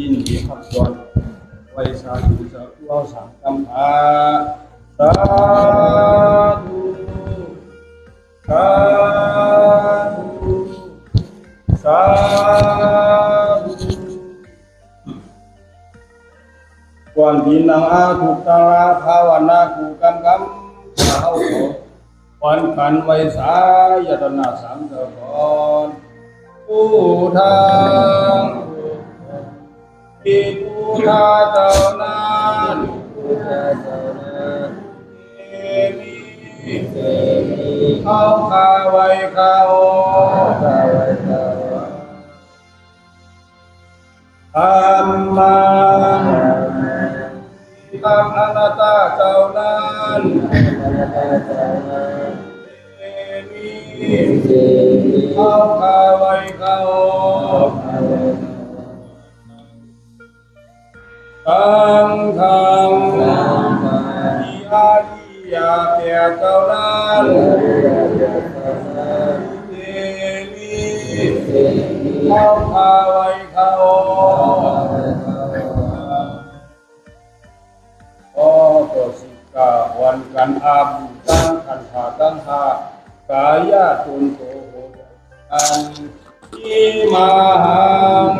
ยินดีครับส่วนไว้สาธุสาธุเอาสังกัมภาสาธุสาธุสาธุก่อนที่นางอาทุกตาลาภาวนาคูกำกำสาววันขันไว้สายตนาสังเกตอนผู้ทางที่ผู้ทาเจ้านั้นเข้าข้าไว้เข้าธรรมาทำอนัตตาเจ้านั้นเข้าข้าไว้เข้าทั้งที่อาลียาเปียเจ้านั้นเข้าข้าไว้เข้าโอ้ตัวสิกาวันกันอาบุตั้งขันธาตั้งหากายะตุนโตโหอันอิมาหัง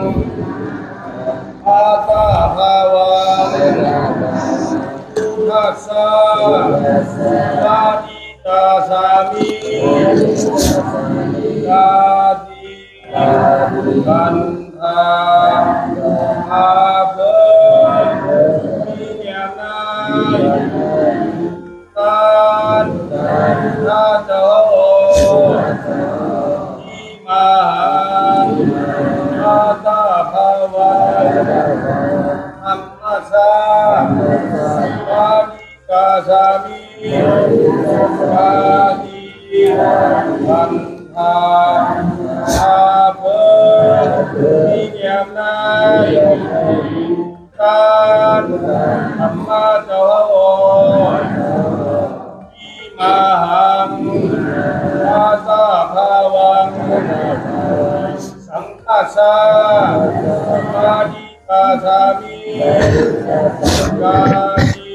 อาตาภาวะทุทัสสะปาติตาสามิกาติกันธาอาเบมิญาณายกันนาโตอิมาหังอาตาภาวะธัมมัสสะปาติกาสามิกาติกันธาอาเบมิญาณายกันธัมมาโตอิมาหังอาตาภาวะสังฆัสสะปาติกาสามิกาติ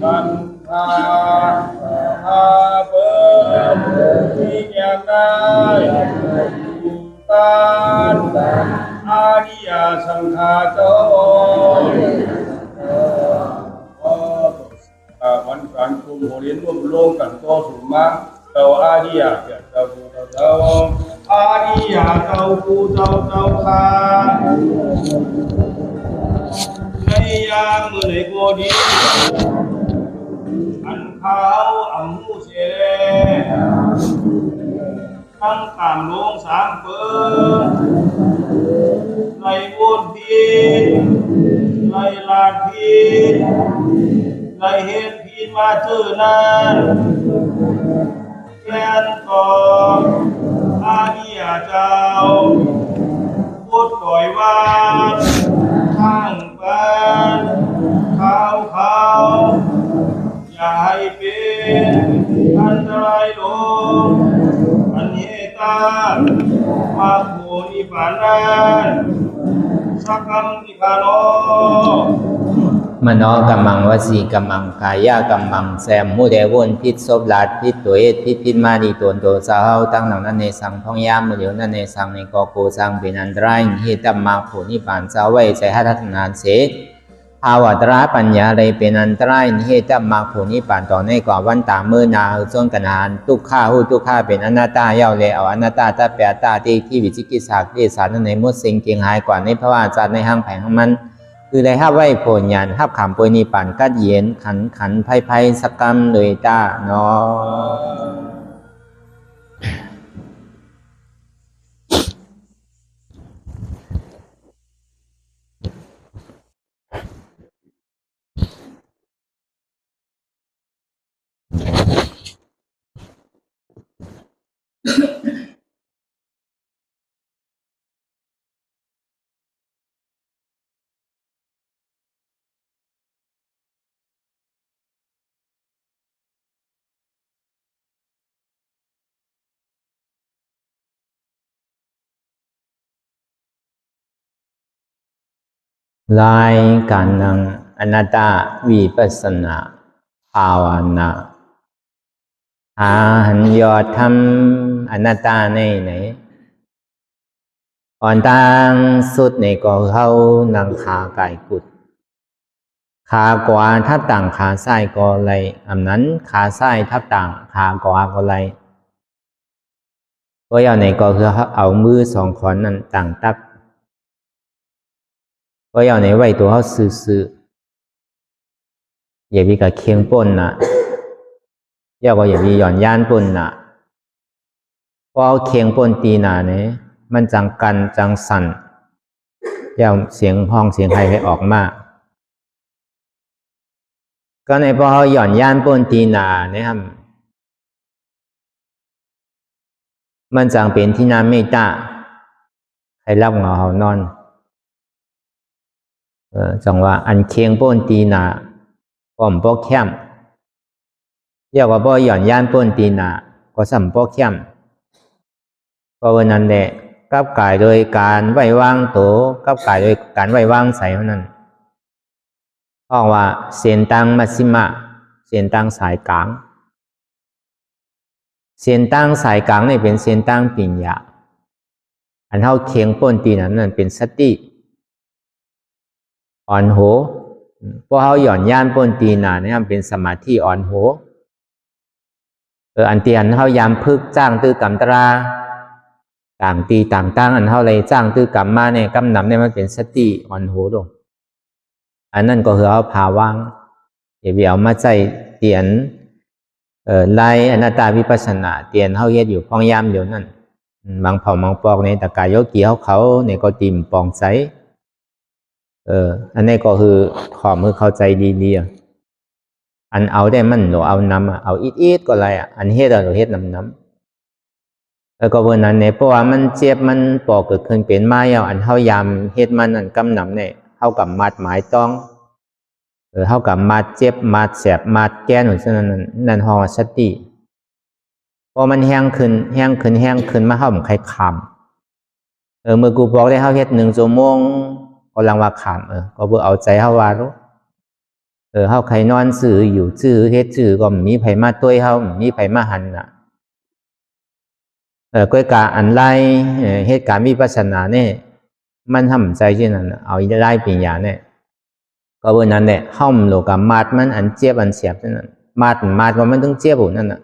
กันธาอาเบมิญาณายกันอาริยสังฆาโตวันการคุมโหเรียนร่วมลงกันโตสุมาเจ้าอาริยะเจ้าภูเจ้าอาริยะเจ้าภูเจ้าข้าในยามเมื่อไหร่ก็ดีอันเขาอัมมุเสทั้งตามลงสามเปิดในบุญพีในลาดพีในเห็นพีมาเจอนั้นแก่นก่ออาริยเจ้าพุทธปล่อยวางข้างบ้านเขาอย่าให้เป็นอันตรายลงอันเหตามาโคนิพานันสักกัมนิพาโนมโนกัมมังวสีกัมมังกายะกัมมังแซมมุเดวนพิษศพลาดพิษตัวเอตพิษมาดีตวนโตสาวตั้งหนังนั้นในสังพองยามมือเดียวนั้นในสังในกอโกสังเป็นอันตรายเหตุมาโคนิพานสาวไว้ใจหัตถนานเสภาวตราปัญญาเลยเป็นอันตรายเหตุมาโคนิพานต่อในกว่าวันตาเมื่อนาจนกันหานทุกข้าหูทุกข้าเป็นอนัตตาเย้าเลยเอาอนัตตาตาเปียตาที่วิจิกิสาเกสารในมุสสิงเกียงหายกว่าในภาวะจัดในห้างแผงของมันคือได้ห้าไว้โผลญาณห้าขำปวยนิปันกัดเย็นขันไพ่สกรรมเลยตาเนาะ รายการนังอนัตตาวิปัสสนาภาวนาหันยอดทำอนัตตาในไหนอ่อนต่างสุดในก็เข้านังขาไก่กุดขากว่าทับต่างขาซ้ายก็ไรอันนั้นขาซ้ายทับต่างขากว่าก็ไรก็อย่างในก็คือเอามือสองขอนนั้นต่างตักก็อย่างในไว้ตัวเขาซื้ออย่ามีกับเคียงป่นนะย่าก็อย่ามีหย่อนย่านป่นนะเพราะเคียงป่นตีหนาเนี่ยมันจังกันจังสั่นย่าเสียงห้องเสียงใครให้ออกมาก็ในพอหย่อนย่านป่นตีหนาเนี่ยครับมันจังเป็นที่น้ำเมตตาให้รับเงาเขานอนจังว่าอันเคียงป่นตีหนาป้อมป้อแคมเรียกว่าป้อหย่อนย่านป่นตีหนาก็สัมป้อแคมก็วันนั้นแหละกับกายโดยการไหวว่างโตกับกายโดยการไหวว่างใส่เท่านั้นเพราะว่าเสียนตังมัชฌิมะเสียนตังสายกลางเสียนตังสายกลางนี่เป็นเสียนตังปัญญาอันเท่าเคียงป่นตีนั้นนั่นเป็นสติอ่อนโหเพราะเขาหย่อนย่านป่นตีหนาเนี่ยเป็นสมาธิอ่อนโหอันเตียนเขายามพึกจ้างตื้อกำตราต่างตีต่างตั้งอันเท่าไรจ้างตื้อกำมาเนี่ยกำนำเนี่ยมันเป็นสติอ่อนโหลงอันนั้นก็คือเอาภาว่างอย่าไปเอามาใจเตียนไล่อนัตตาวิปัสสนาเตียนเขาเฮ็ดอยู่พองยามเดี๋ยวนั้นบางเผ่าบางปอกในตะกายโยกีเขาเนี่ยก็ติ่มปองใสอันนี้ก็คือขอมือเข้าใจดีๆอันเอาได้มันหนูเอาน้ำเอาอีดก็อะไรอันเฮ็ดเราเฮ็ดน้ำแล้วก็วันนั้นเนี่ยเพราะว่ามันเจ็บมันปอกเกิดขึ้นเป็นไม้เอาอันเท่ายามเฮ็ดมันอันกำนำเนี่ยเท่ากับมัดหมายต้องเท่ากับมัดเจ็บมัดแสบมัดแก้หนุนเช่นนั้นห้องสติพอมันแห้งขึ้นมาเข้าผมใครคำเมื่อกูบอกได้เข้าเฮ็ด1 ชั่วโมงก็ลังว่าขามก็เพื่อเอาใจเข้าว่ารู้เข้าใครนอนสื่ออยู่สื่อเฮ็ดสื่อก็มีไผมาต้วยเข้ามีไผมาหันน่ะก็การอันไล่เหตุการณ์วิปัสสนาเนี่ยมันทำใจเช่นนั้นเอาไล่ปัญญาเนี่ยก็เบอร์นั้นเนี่ยห้อมโลกับมาดมันอันเจ็บอันเสียบเช่นนั้นมาดว่ามันต้องเจ็บอยู่นั่นน่ะ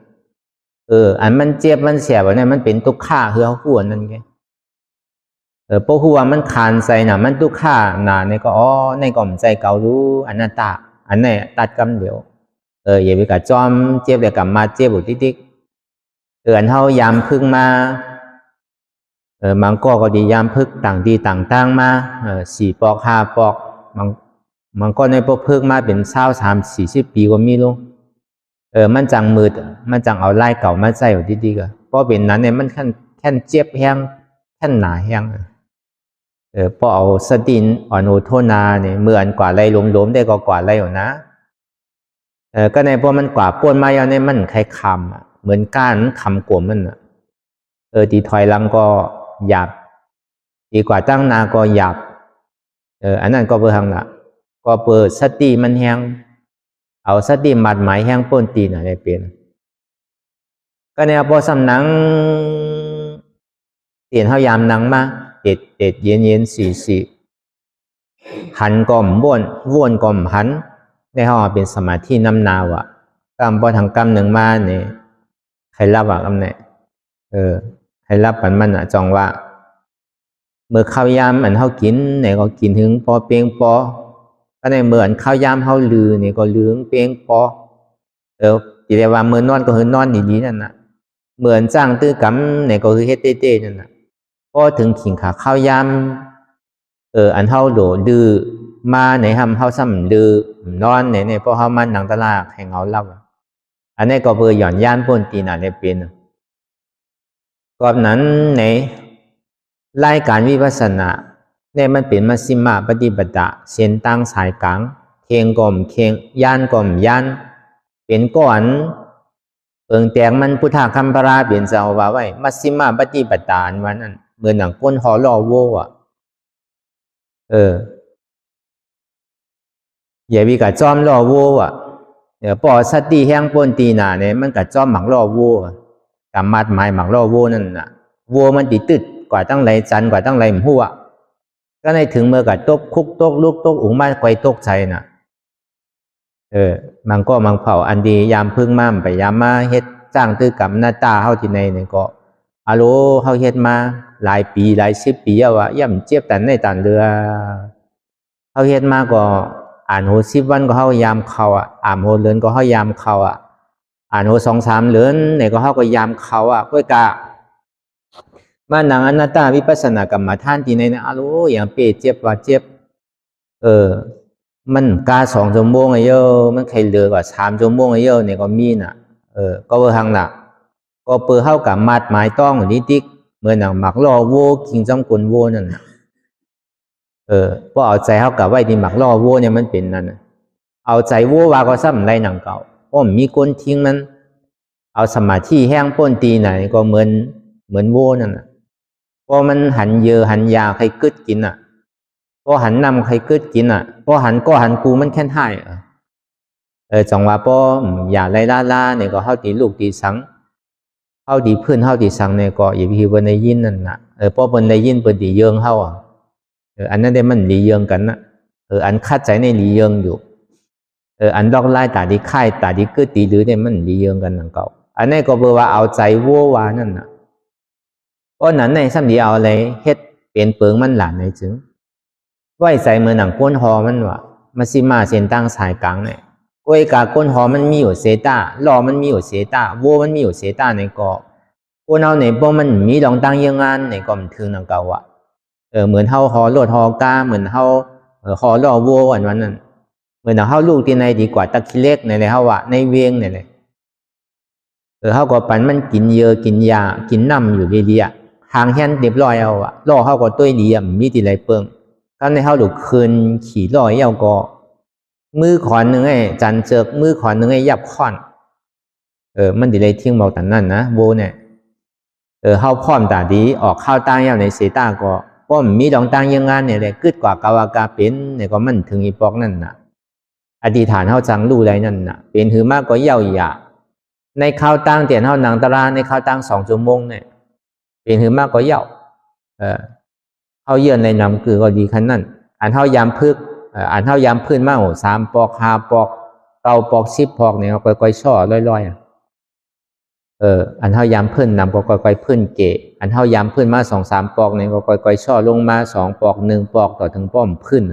อันมันเจ็บมันเสียบเนี่ยมันเป็นทุกข์คือเขาพูดนั่นไงเพราะหัวมันคานใส่น่ะมันทุกข์หนาในก็ในก่อมใจเการู้อนัตตาอันนี้ตัดกำเดียวอย่าไปกับจอมเจ็บเดี๋ยวกับมาเจ็บบุติ๊กอันเท่ายามพึ่งมาบางก็ดียามพึ่งต่างดีต่างตั้งมา4 ปอก 5 ปอกบางก็ในพวกพึ่งมาเป็น20-30-40 ปีก็มีลงมันจังมืดมันจังเอาไล่เก่ามาใส่อยู่ติ๊กเพราะเป็นนั้นเนี่ยมันแค่เจ็บแห้งแค่หนาแห้งพอเอาสตินอ่อนโอโทนาเนี่ยเมื่ออันกว่าไรล้มได้ก็กว่าไรอยู่นะก็ในพวกมันกว่าป้วนมาอย่างนี้มันใครคำเหมือนก้านคำกลมมันตีถอยหลังก็หยาบดีกว่าตั้งนาก็หยาบอันนั้นก็เพื่อทางละก็เปิดสติมันแห้งเอาสติมัดหมายแห้งป้นตีนอะไรเป็นก็ในพอสำนังเตียนเท่ายามนังมาเด็ดเย็นหันก่อมวนก่อมหันได้ห้องเป็นสมาธิน้ำนาวกรรมพอทางกรรมหนึ่งมาเนี่ยใครรับกรรมเนี่ยใครรับมันจองว่าเมื่อข้าวยามอันเท่ากินเนี่ยก็กินถึงพอเปียงปอก็ในเมื่ออันข้าวยามเท่าลือเนี่ยก็ลือเปียงปอที่เรียกว่าเมื่อนอนก็คือนอนดีๆนั่นน่ะเหมือนจ้างตื้อกรรมเนี่ยก็คือเฮ็ดเต้ๆนั่นน่ะพอถึงขิงขาข้าวยามอันเท่าโดดื้อมาในทำเท่าซ้ำดื้อนอนเนี่ยพอเท่ามันหนังตลาดแห่งเอาเล่าอันนี้ก็เพื่อหย่อนย่านป้นตีน่ะได้เป็นก่อนนั้นในรายการวิปัสสนาเนี่ยมันเป็นมัชฌิมาปฏิปทาเส้นตั้งสายกลางเคียงก่อมเคียงย่านก่อมย่านเป็นก่อนเปิงแตงมันพุทธคัมภราเป็นเจ้าว่าไว้มัชฌิมาปฏิปทาวันนั้นเหมือนหนังก้นหอล่อโว่ อย่าวิกะจอมล่อวัวปอสติแห้งปนตีหนาเนี่ยมันกะจอมหมักล่อวัวกำมัดหมายหมักล่อวัวนั่นน่ะวัวมันติดตึดกว่าตั้งไรจันกว่าตั้งไรหัวก็ในถึงเมื่อกะตกคุกตกลูกตกอุ๋งมาไกวตกใจน่ะมันก็มังเผาอันดียามพึ่งม่ามไปยามมาเฮ็ดจ้างตื้อกับหน้าตาเฮาที่ในเนี่ยก็อาโลเฮาเฮ็ดมาหลายปีหลาย10 ปีแล้วย่ำเจี๊ยบแต่ในตันเรือเฮาเฮ็ดมาก็อ่านโห10 วันก็เฮายามเข้าอ่านโหเดือนก็เฮายามเข้าอ่านโห2-3 เดือนเนี่ยก็เฮาก็ยามเข้าก้อยกะมานังอนัตตาวิปัสสนากรรมฐานที่ในอาโลอย่างเปเจ็บว่าเจ็บมันกา2 ชั่วโมงเยอะมันใครเหลือกว่า3 ชั่วโมงเยอะเนี่ยก็มีน่ะก็เบอร์หังน่ะก็เปิดเข้ากับมัดหมายต้องนิติกเมื่อหนังหมักล่อวัวกินจำกลวัวนั่นน่ะพอเอาใจเข้ากับไว้ที่หมักล่อวัวเนี่ยมันเป็นนั่นเอาใจวัวว่าก็ซ้ำไรหนังเก่าเพราะมีก้นทิ้งมันเอาสมาธิแห้งป้นตีไหนก็เหมือนวัวนั่นน่ะเพราะมันหันเยอะหันยาใครกึดกินอ่ะพอหันนำใครกึดกินอ่ะพอหันก็หันกูมันแค่ให้จังว่าพออย่าไล่ล่าเนี่ยก็เข้าตีลูกตีสังเข้าตีพื้นเข้าตีสังเนี่ยก็อย่าพี่บนในยินนั่นน่ะพอบนในยินเปิดตีเยิงเข้าอันนั้นได้มันหลีเยิงกันนะอันคัดใจในหลีเยิงอยู่อันดอกไล่ตาดีค่ายตาดีกึดตีหรือเนี่ยมันหลีเยิงกันหนังเก่าอันนี้ก็เบอว่าเอาใจวัววานั่นน่ะเพราะนั้นในสัมดีเอาอะไรเฮ็ดเปลี่ยนเปิงมันหลานในจึงไว้ใจเมื่อหนังก้นหอมันว่ามาซิมาเส้นตั้งสายกลางเนี่ยก้อยกาก้นหอมันมีอยู่เซตาล้อมันมีอยู่เซตาวัวมันมีอยู่เซตาในก็ก้นเอาในพวกมันมีลองตั้งยังงานในก็มันถึงหนังเก่าเหมือนเฮาหอโลดหอกาเหมือนเฮาหอล่อวัววันนั้นเหมือนเฮาลูกที่ในดีกว่าตะคิเล็กในเฮาในเวียงในเลยเฮาก็ปันมันกินเยอะกินยากินน้ำอยู่ดีๆหางแห้นเรียบร้อยเอาล่อเฮาก็ต้วยดีมีที่ไรเปิงก็ในเฮาลูกคืนขี่ล่อยเอาก็มือขอนหนึ่งจันเจิกมือขอนหนึ่งยับค่อนมันดีเลยทิ้งบอกแต่นั่นนะโบเนี่ยเฮาพร้อมตาดีออกข้าวตั้งยาวในเสตาก็ป้อมมีดองตั้งยังงานเนี่ยเลยกึดกว่ากาวากาเป็นเนี่ยก็มันถึงอีปอกนั่นน่ะอธิษฐานเฮาจังรู้ไรนั่นน่ะเป็นถือมากก็เย่าหยาในข้าวตั้งเตียนเฮาหนังตารางในข้าวตั้ง2 ชั่วโมงเนี่ยเป็นถือมากก็เย่าเฮาเยื่อในนำคือก็ดีขั้นนั้นอันเฮายามพึกอันเท่ายามพื้นมาก3 ปอก5 ปอก9 ปอก10 ปอกเนี่ยค่อยๆช่อลอยๆอันเท่ายามพื้นนำก็ค่อยๆพื้นเกะอันเท่ายามพื้นมา2-3 ปอกเนี่ยก็ค่อยๆช่อลงมา2 ปอก1 ปอกต่อถึงป้อมพื้น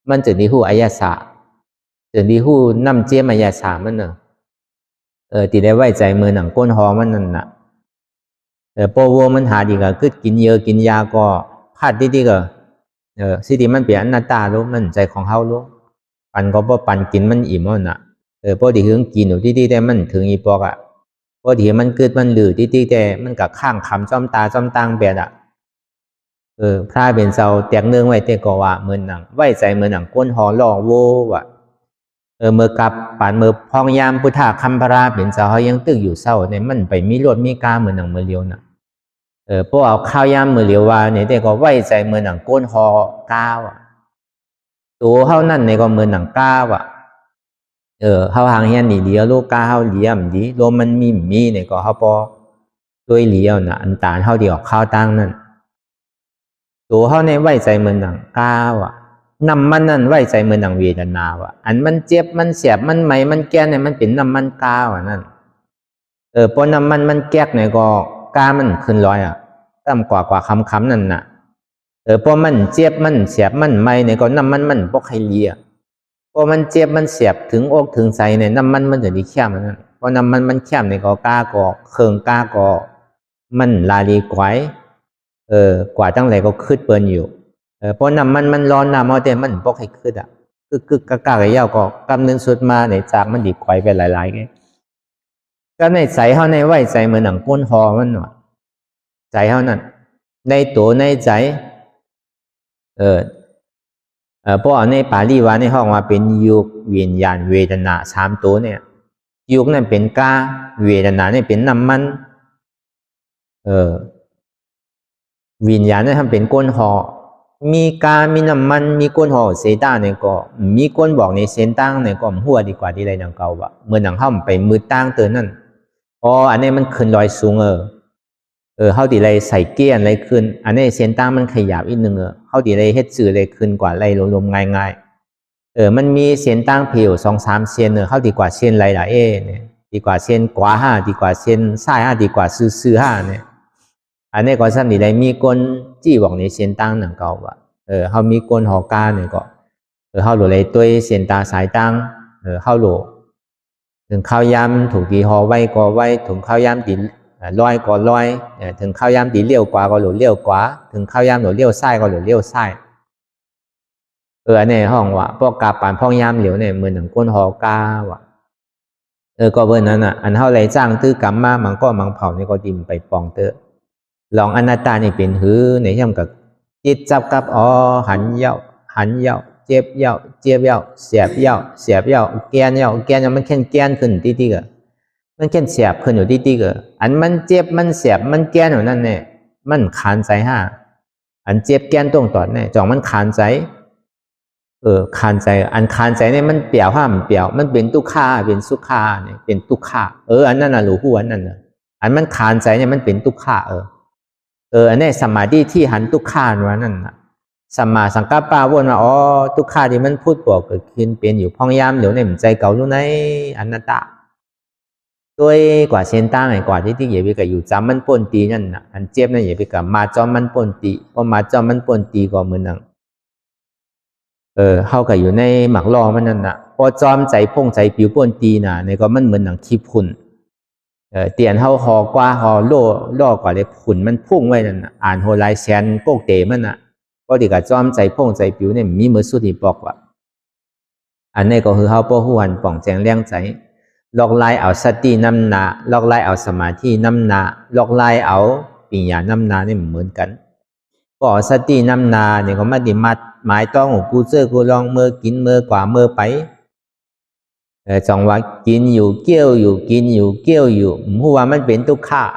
มันจะดีหู้อายาสาจะดีหู้น้ำเจียมอายาสามันเนอะตีได้ไว้ใจมือหนังก้นหอมันนั่นน่ะโปวัวมันหาดีก็คือกินเยอะกินยาก็พลาดดีๆก็สิที่มันเปลี่ยนอนัตตารู้มันใจของเฮารู้ปันก็บ่ปันกินมันอิ่มน่ะพอดีถึงกินอยู่ที่แต่มันถึงอีปอกพอดีมันเกิดมันหลือที่แต่มันก็ข้างคำจ้อมตาจ้อมตังแบบพระเป็นเจ้าแตกเนื่องไว้แต่ก็ว่าเหมือนหนังไว้ใจเหมือนหนังก้นหอล่อโวว่ะเมื่อกับปานเมื่อพองยามพุทธคัมภราเป็นเจ้าเฮายังตึกอยู่เศร้าเนี่ยมันไปมีรถมีกาเหมือนหนังเมื่อเลียวน่ะพวกเอาข้าวยามมือเหลียวว่าเนี่ยแต่ก็ไว้ใจมือหนังก้นหอก้าวตัวเฮานั่นเนี่ยก็มือหนังก้าวเฮาหางเฮียนนี่เดียวโลกาเฮาเลี้ยมดีลมมันมีเนี่ยก็เฮาพอด้วยเลี้ยวน่ะอันตาเฮาเดียวข้าวตั้งนั่นตัวเฮาเนี่ยไว้ใจมือหนังก้าวน้ำมันนั่นไว้ใจมือหนังเวทนาอันมันเจ็บมันเสียบมันไหมมันแก่เนี่ยมันเป็นน้ำมันก้าวนั่นพอน้ำมันแก๊กเนี่ยก็กามันขึ้นร้อยต่ำกว่าคำนั่นน่ะพอมันเจ็บมันเสียบมันไม่เนี่ยก็น้ำมันปกให้เลียพอมันเจ็บมันเสียบถึงอกถึงใจเนี่ยน้ำมันจะดีแค่มันนั่นพอน้ำมันแค่เนี่ยก็กาก็เคืองกาก็มันลาลีกวายกว่าตั้งไหนก็คืดเปิ้นอยู่พอน้ำมันร้อนน้ำเอาแต่มันปกให้คืดกึกกะเย่าก็กำเนิดสุดมาในจากมันดีกวายไปหลายๆไงก็ในใจเฮาในไว้ใจเหมือนหนังก้นหอมันหน่อยใจเฮานั่นในตัวในใจเพราะในปาลีว่าในห้องว่าเป็นยุควิญญาณเวทนา3 ตัวเนี่ยยุคนั้นเป็นกาเวทนาเนี่ยเป็นน้ำมันวิญญาณเนี่ยทำเป็นก้นหอ มีกามีน้ำมันมีก้นห่อเสตาเนี่ยก็มีก้นบอกในเส้นตั้งเนี่ยก็หัวดีกว่าที่ไรนังเก่าวะเมื่อหนังห้ามไปมือตั้งเตือนนั่นอันนี้มันขึ้นลอยสูงเขาดีไรใส่เกี้ยนอะไรขึ้นอันนี้เส้นตั้งมันขยับอีกนึงเขาดีไรเฮ็ดสื่ออะไรขึ้นกว่าไรรวมๆง่ายๆมันมีเส้นตั้งผิว2-3เส้นเขาดีกว่าเส้นไรล่ะเนี่ยดีกว่าเส้นกว่า5ดีกว่าเส้นซ้าย5ดีกว่าซื่อ5เนี่ยอันนี้ก็ซ้ำดีไรมีก้นจี้บอกในเส้นตั้งหนังเก่าวะเขามีก้นหอกาเนี่ยก็เขาหลุดเลยตัวเส้นตาสายตั้งเขาหลุดถึงข้าวยำถูกดีหอไว้ก็ไว้ถึงข้าวยำดีลอยก็ลอยถึงข้าวยำดีเลี้ยวกว่าก็หลุดเลี้ยวกว่าถึงข้าวยำหลุดเลี้ยวซ้ายก็หลุดเลี้ยวซ้ายอันนี้ห้องวะพวกกาปานพ่องยำเหลียวเนี่ยเหมือนหนังก้นหอกาวะก็เบอร์นั้นอันเท่าไรจ้างตื้อกำมามันก็มังเผานี่ก็ดิมไปปองเตอลองอนัตตานี่เป็นหือในย่ำกับจิตจับกับหันเย้าเจ็บเย้าเสียบเย้าแกนเย้ามันแค่แกนขึ้นที่มันแค่เสียบขึ้นอยู่ที่อันมันเจ็บมันเสียบมันแกนอยู่นั่นเนี่ยมันขานใจอันเจ็บแกนตรงต่อเนี่ยจ่องมันขานใจขานใจอันขานใจเนี่ยมันเปลี่ยวมันเปลี่ยวมันเป็นทุกขาเป็นสุขาเนี่ยเป็นทุกขาอันนั้นน่ะรู้หัวอันนั้นอันมันขานใจเนี่ยมันเป็นทุกขาอันนี้สมาธิที่หันทุกขาว่านั่นน่ะสัมมาสังกัปปะวนว่าทุกขาที่มันพูดบอกเกิดขึ้นเป็นอยู่พ่องยามเหลียวในมันใจเก่ารู้ในอนัตตาด้วยกว่าเส้นตั้งไอ้กว่าที่อย่าไปกับอยู่จำมันป่นตีนั่นน่ะอันเจ็บนั่นอย่าไปกับมาจอมมันป่นตีพอมาจอมมันป่นตีก็เหมือนนั่งเข้ากับอยู่ในหมักล้อมันนั่นน่ะพอจอมใจพ่งใจผิวป่นตีน่ะในก็มันเหมือนหนังขี้พุ่นเตียนเฮาหอกว่าหอล่อกว่าเลยผุนมันพุ่งไว้นั่นน่ะอ่านโหลายแสนโกกเตมันน่ะก็ดีกับจอมใจพ่งใจผิวเนี่ยมีมือสุดที่บอกว่าอันนี้ก็คือเฮาป้อหัวนป่องแจงเลี้ยงใจลอกไล่เอาสติน้ำหนาลอกไล่เอาสมาธิน้ำหนาลอกไล่เอาปัญญาน้ำหนาเนี่ยเหมือนกันก็สติน้ำหนาเนี่ยก็ไม่ได้มัดหมายต้องกูเจอกูลองเมื่อกินเมื่อกว่าเมื่อไปจังว่ากินอยู่เกี่ยวอยู่กินอยู่เกี่ยวอยู่ผู้ว่ามันเป็นทุกข์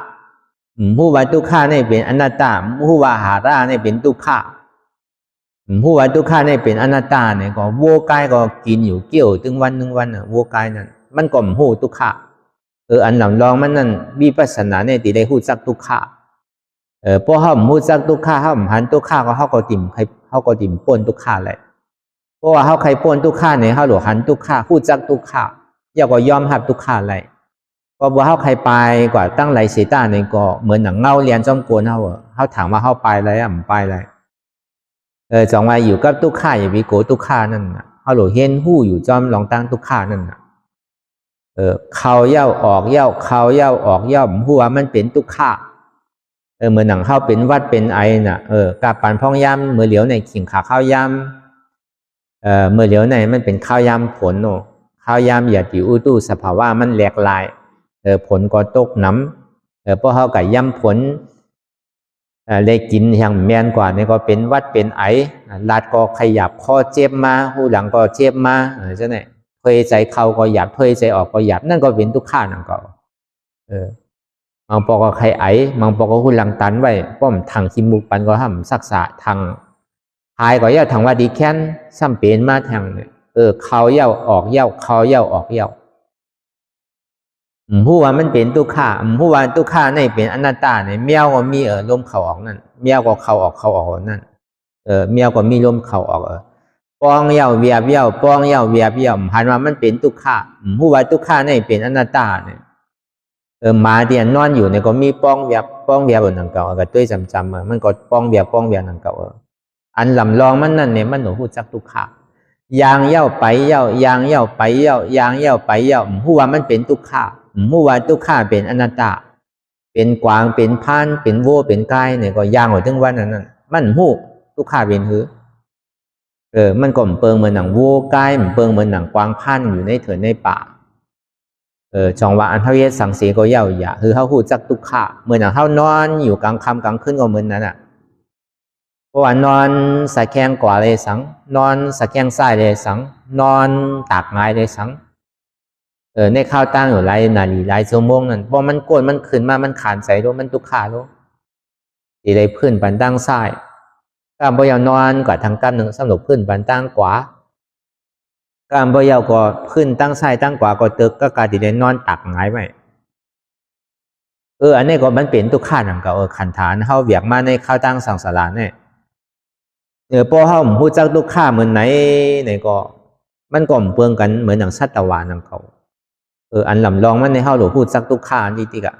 ผู้ว่าทุกข์เนี่ยเป็นอนัตตาผู้ว่าหาราเนี่ยเป็นทุกข์ผู้ว่าทุกข์เนี่ยเป็นอนัตตาเนี่ยก็วัวกายก็กินอยู่เกี่ยวถึงวันวัวกายนั่นมันก็หูทุกข์อันหลังลองมันนั่นวิปัสสนาเนี่ยติได้หูจักทุกข์พอเขาหูจักทุกข์เขาหันทุกข์ก็เขาก็ติ่มป่นทุกข์เลยเพราะว่าเขาใครป่นทุกข์เนี่ยเขาหลวหันทุกข์หูจักทุกข์อยากก็ยอมรับทุกข์เลยเพราะว่าเขาใครไปกว่าตั้งไหลเสียตาเนี่ยก็เหมือนหนังเงาเรียนจอมกวนเขาถามว่าเขาไปอะไรไปอะไรจังว่าอยู่กับทุกข์อย่าไปโกรธทุกข์นั่นเขาหลวเห็นหูอยู่จอมลองตั้งทุกข์นั่นเข้าเย้าออกเย้าเข้าเย้าออกเย้าหัวมันเป็นทุกข์เหมือนหนังเข้าเป็นวัดเป็นไอน่ะกาปันพ่องยำเมื่อเหลียวในขิงขาข้าวยำเมื่อเหลียวในมันเป็นข้าวยำผลข้าวยำอย่าติอุตุสภาวะมันแหลกลายผลก็ตกน้ำเพราะเขากับยำผลได้กินอย่างแมนกว่านี่ก็เป็นวัดเป็นไอลาดก็ขยับคอเจ็บมาหูหลังก็เจ็บมาใช่ไหมเทใจเข้าก็หยาบเทใจออกก็หยาบนั่นก็เป็นทุกข์นั่นก็มังปอก็ใครไอมังปอก็หุ่นหลังตันไว้ป้อมทางคิมุกปันก็ห้ามศักษะทางหายก็ย่าทางว่าดีแค้นซ้ำเป็นมาทางเนี่ยเข้าเย้าออกเย้าเข้าเย้าออกเย้าผู้ว่ามันเป็นทุกข์ผู้ว่าทุกข์ในเป็นอนัตตาเนี่ยเมียวก็มีลมเข้าออกนั่นเมียวก็เข้าออกนั่นเมียวก็มีลมเข้าออกปองเย้าเวียบเย้าปองเย้าเวียบเย้าหันว่ามันเป็นทุกข์ผู้ว่าทุกข์ในเป็นอนัตตาเนี่ยหมาเดียนนอนอยู่เนี่ยก็มีป้องเวียบบนหนังเก่าก็ด้วยจำมันก็ป้องเวียบหนังเก่าอันลำลองมันนั่นเนี่ยมันหนูพูดจักทุกขายางเย้าไปเย้ายางเย้าไปเย้ายางเย้าไปเย้าผู้ว่ามันเป็นทุกขาผู้ว่าทุกขาเป็นอนัตตาเป็นกวางเป็นพานเป็นวัวเป็นไก่เนี่ยก็ยางหัวถึงวันนั้นมันหูทุกขาเป็นหือมันก็เปิงเหมือนหนังวัวไก่มันเปิงเหมือนหนังกวางพานอยู่ในเถื่อนในป่าจังว่าอันเท่าเยสังเสก็เย้าอย่าคือเขาพูดจักทุกข์เหมือนอย่างเขานอนอยู่กลางค่ำกลางคืนก็เหมือนนั้นเพราะว่านอนสะแคงกว่าเลยสังนอนสะแคงซ้ายเลยสังนอนตากไม้เลยสังในข้าวตั้งอยู่หลายนาทีหลายชั่วโมงนั่นพอมันโกนมันขึ้นมามันขานใจด้วยมันทุกข์ด้วยที่ได้พื้นปันตั้งซ้าย การบ่ยาวนอนกว่าทางกำหนึ่งสำหรับพื้นบันตั้งกว่าการบ่ยาวก็พื้นตั้งซ้ายตั้งกว่าก็ตึกก็การที่ได้นอนตักหงายไว้อันนี้ก็มันเป็นทุกข้านังก็ขันฐานเฮาเวียกมาในข้าวตั้งสังสารเนี่ยพอเฮาฮู้จักทุกข้าเหมือนไหนก็มันก็เปลืองกันเหมือนอย่างสัตวานังเขาอันลำลองมันในเฮาหลวงพูดจักทุกข้านี่ติกะ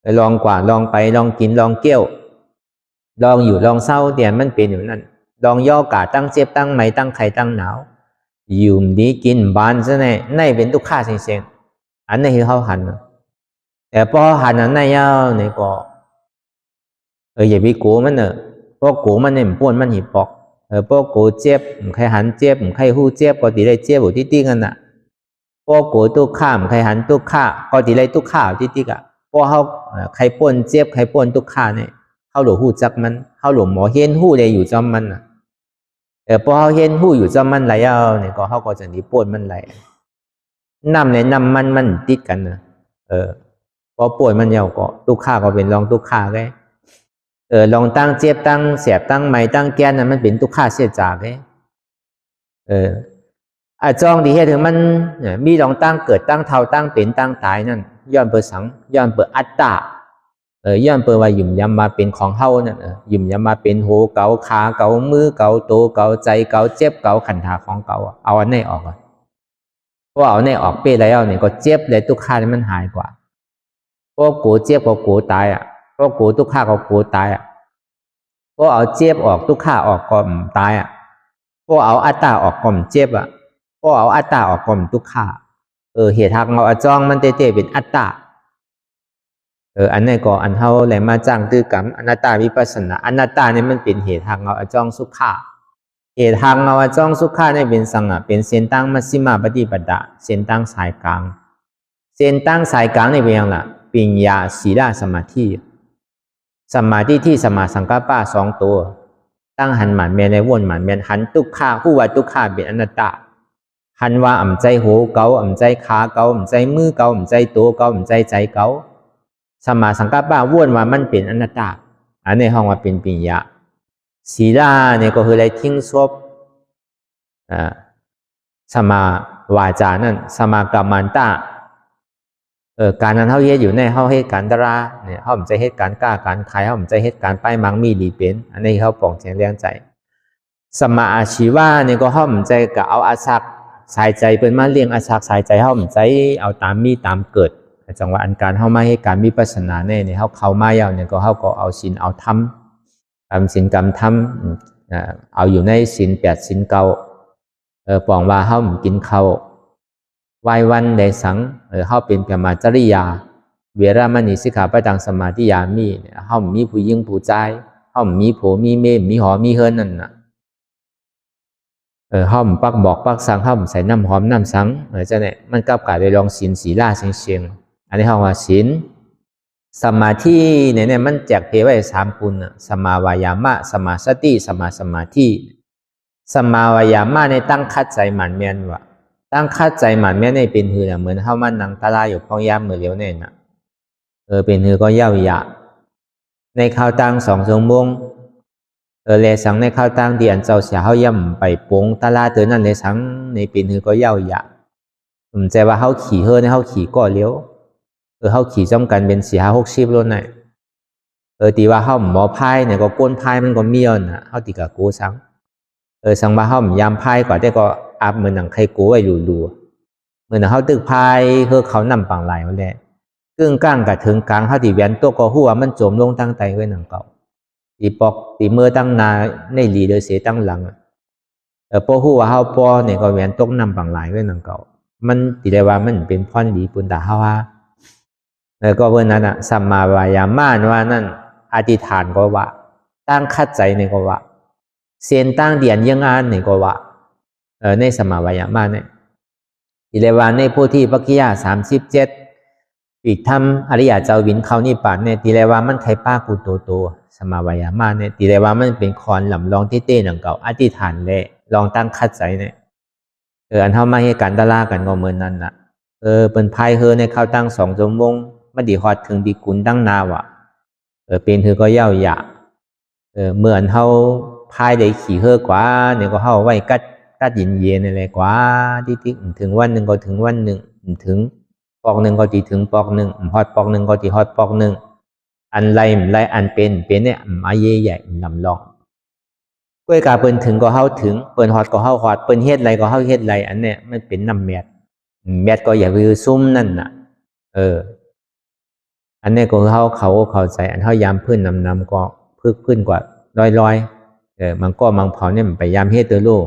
ไปลองกว่าลองไปลองกินลองเกี้ยวลองอยู่ลองเศร้าเดี๋ยวมันเป็นอยู่นั่นลองย่อกาตั้งเจ็บตั้งไหมตั้งไข่ตั้งหนาวอยู่ดีกินบานซะในเป็นทุกข้าเสียงอันนี้คือเฮาหันแต่พอหันอันนั้นยาวนี่ก็อย่าไปกลัวมันพอกลัวมันเนี่ยมันป่วนมันหิปอกพอกลัวเจ็บใครหันเจ็บใครหู้เจ็บก็ตีได้เจ็บอยู่ที่กันน่ะพอกลัวตุกข้ามใครหันตุกข้าก็ตีได้ตุกข้าที่กันพอเขาใครป่วนเจ็บใครป่วนตุกข้าเนี่ยเขาหลวงหูจักมันเขาหลวงหมอเห็นหูได้อยู่จอมมันน่ะพอเขาเห็นหูอยู่จอมมันไหลเอาเนี่ยก็เขาก็จะหนีป่วนมันไหลน้ำในน้ำมันติดกันนะพอป่วยมันยาวก็ตุกข้าก็เป็นรองตุกข้าไงลองตั้งเจ็บตั้งเสียบตั้งไม้ตั้งแก้นนั้นมันเป็นตุกข้าเสียจากไงจ้องดีเหตุถึงมันมีลองตั้งเกิดตั้งเท่าตั้งเป็นตั้งตายนั่นย้อนเปิดสังย้อนเปิดอัตตาย้อนเปิดว่าหยุ่มยำมาเป็นของเฮานั่นหยุ่มยำมาเป็นหูเกาขาเกามือเกาโตเกาใจเกาเจ็บเกาขันธาของเกาเอาอันนี้ออกเพราะเอาอันนี้ออกเป้แล้วเนี่ยก็เจ็บเลยตุกข้านี่มันหายกว่าเพราะกูเจ็บก็กูตายเพราะกูตุกข้าก็กูตายเพราะเอาเจ็บออกตุกข้าออกก็ตายเพราะเอาอัตตาออกก็เจ็บเพราะเอาอัตตาออกก็ตุกข้าเหตุทางเอาจ้องมันเตะเป็นอัตตาอันนี้ก็อันเท่าแหลมาจ้างตื้อกรรมอนัตตาวิปัสสนาอนัตตาเนี่ยมันเป็นเหตุทางเอาจ้องสุขาเหตุทางเอาจ้องสุขาเนี่ยเป็นสังเป็นเส้นตั้งมัชฌิมาปฏิปทาเส้นตั้งสายกลางเส้นตั้งสายกลางเนี่ยเป็นอย่างไรปัญญาศีลสมาธิสมาธิที่สมาสังกัปปะสองตัวตั้งหันหมันเมียในวนหมันเมียนหันตุกข้าผู้ว่าตุกข้าเป็นอนัตตาหันว่าอ่ำใจหูเกาอ่ำใจขาเกาอ่ำใจมือเกาอ่ำใจตัวเกาอ่ำใจใจเกาสมาสังกัปปะวนว่ามันเป็นอนัตตาอันในห้องว่าเป็นปัญญาศีลเนี่ยก็คืออะไรทิ้งซบสมาวาจานั่นสมากรรมันตาการนั้นเขาเฮ็ดอยู่ในเขาเหตุการตราเนี่ยเขาไม่ใช่เหตุการกล้าการขายเขาไม่ใช่เหตุการป้ายมังมีดีเป็นอันนี้เขาปองเสียงเลี้ยงใจสมาอาชีวะเนี่ยก็เขาไม่ใช่กับเอาอาศักสายใจเป็นมาเลี้ยงอาศักสายใจเขาไม่ใช่เอาตามมีตามเกิดจังหวะอันการเขามาให้การมีปัสนาเนี่ยเขามายาวเนี่ยก็เขาก็เอาศีลเอาธรรมทำศีลกรรมธรรมเอาอยู่ในศีล8ศีล9ปองว่าเขาไม่กินเขาวายวันได้สังเขาเป็นพมาจริยาเวรามณีสิกขาปตังสมาธิยามีเขามีผู้ยิ่งผู้ใจเขามีผัวมีเมมมีหอมีเฮินนั่นน่ะเขาปักบอกปักสังเขาใส่น้ำหอมน้ำสังจะเนี่ยมันกับกายไปลองศีลศีลาเชียงอันนี้เขาว่าศีลสมาธิเนี่ยมันแจกเพไว้3ปุณสมาวายามะสมาสติสมาสมาธิสมาวายามะในตั้งคัดใจหมั่นเมียนว่าตั้งคัดใจหมั่นแม่ในเป็นหือเหมือนเข้ามันนังตาลาอยู่พองยามมือเลี้ยวเนี่ยนะเป็นหือก็เย้าหยาในข้าวตัง2 ชั่วโมงเลสังในข้าวตังที่อันเจ้าเสียเขาย่ำไปปงตาลาเตือนนั่นเลสังในเป็นหือก็เย้าหยาผมใจว่าเขาขี่เฮในเขาขี่ก่อเลี้ยวเขาขี่จ้อมกันเป็น4-60 รถไหนตีว่าเขาหมอพายเนี่ยก็ก้นพายมันก็มีอ่ะนะเขาตีกับกูสังสังว่าเขายามพายกว่าแต่ก็อาบเหมือนหนังใครกูไว้ดูเหมือนเขาตึกพายเขานำปังไหลมาแล้วกึ่งกลางกับถึงกลางเขาตีแหวนตัวก็หัวมันจมลงตั้งใจไว้หนังเก่าตีปอกตีมือตั้งนาในหลีเดือเสียตั้งหลังพอหัวเขาปอเนี่ยก็แหวนตกนำปังไหลไว้หนังเก่ามันตีได้ว่ามันเป็นพรดีปุณตาเขาว่าก็เพื่อนนั้นสัมมาวายามะว่านั่นอธิษฐานก็ว่าตั้งคัดใจเนี่ยก็ว่าเสียนตั้งเดียนยังงานเนี่ยก็ว่าในสมาวายามะเนี่ยอิเลวานในผู้ที่ปักขิยา37ปีกทำอริยเจ้าวินเขานี่ปานเนี่ยตีเลวามันไข่ป้ากูโตสมาวายามะเนี่ยตีเลวามันเป็นคอนหล่ำลองที่เต้หนังเก่าอธิษฐานเลยลองตั้งคัดใจเนี่ยอันเท่ามาให้การตะล่ากันก็เหมือนนั้นน่ะเป็นพายในข้าวตั้ง2 ชั่วโมงมาดีฮอดถึงดีกุลตั้งนาวะเป็นก็เย้าหยาเมื่ออันเท่าพ พายได้ขี่เฮอกว่าเนี่ยก็เข้าไว้กัดเย็นอะไรกว่าที่ถึงวันหนึ่งก็ถึงวันหนึ่งถึงปอกหนึ่งก็ตีถึงปอกหนึ่งฮอดปอกหนึ่งก็ตีฮอดปอกหนึ่งอันไรอันเป็นเนี่ยมาเย่ใหญ่ลำลองกล้วยกาเปิ้นถึงก็เข้าถึงเปิ้นฮอดก็เข้าฮอดเปิ้นเฮ็ดไรก็เข้าเฮ็ดไรอันเนี้ยมันเป็นน้ำแมดก็อย่าไปซุ่มนั่นน่ะอันนี้ก็เข้าใจอันเท่ายามพื้นนำก็พึกพื้นกว่าร้อยมันก็มังเผาเนี่ยมันไปยามเฮ็ดตัวลูก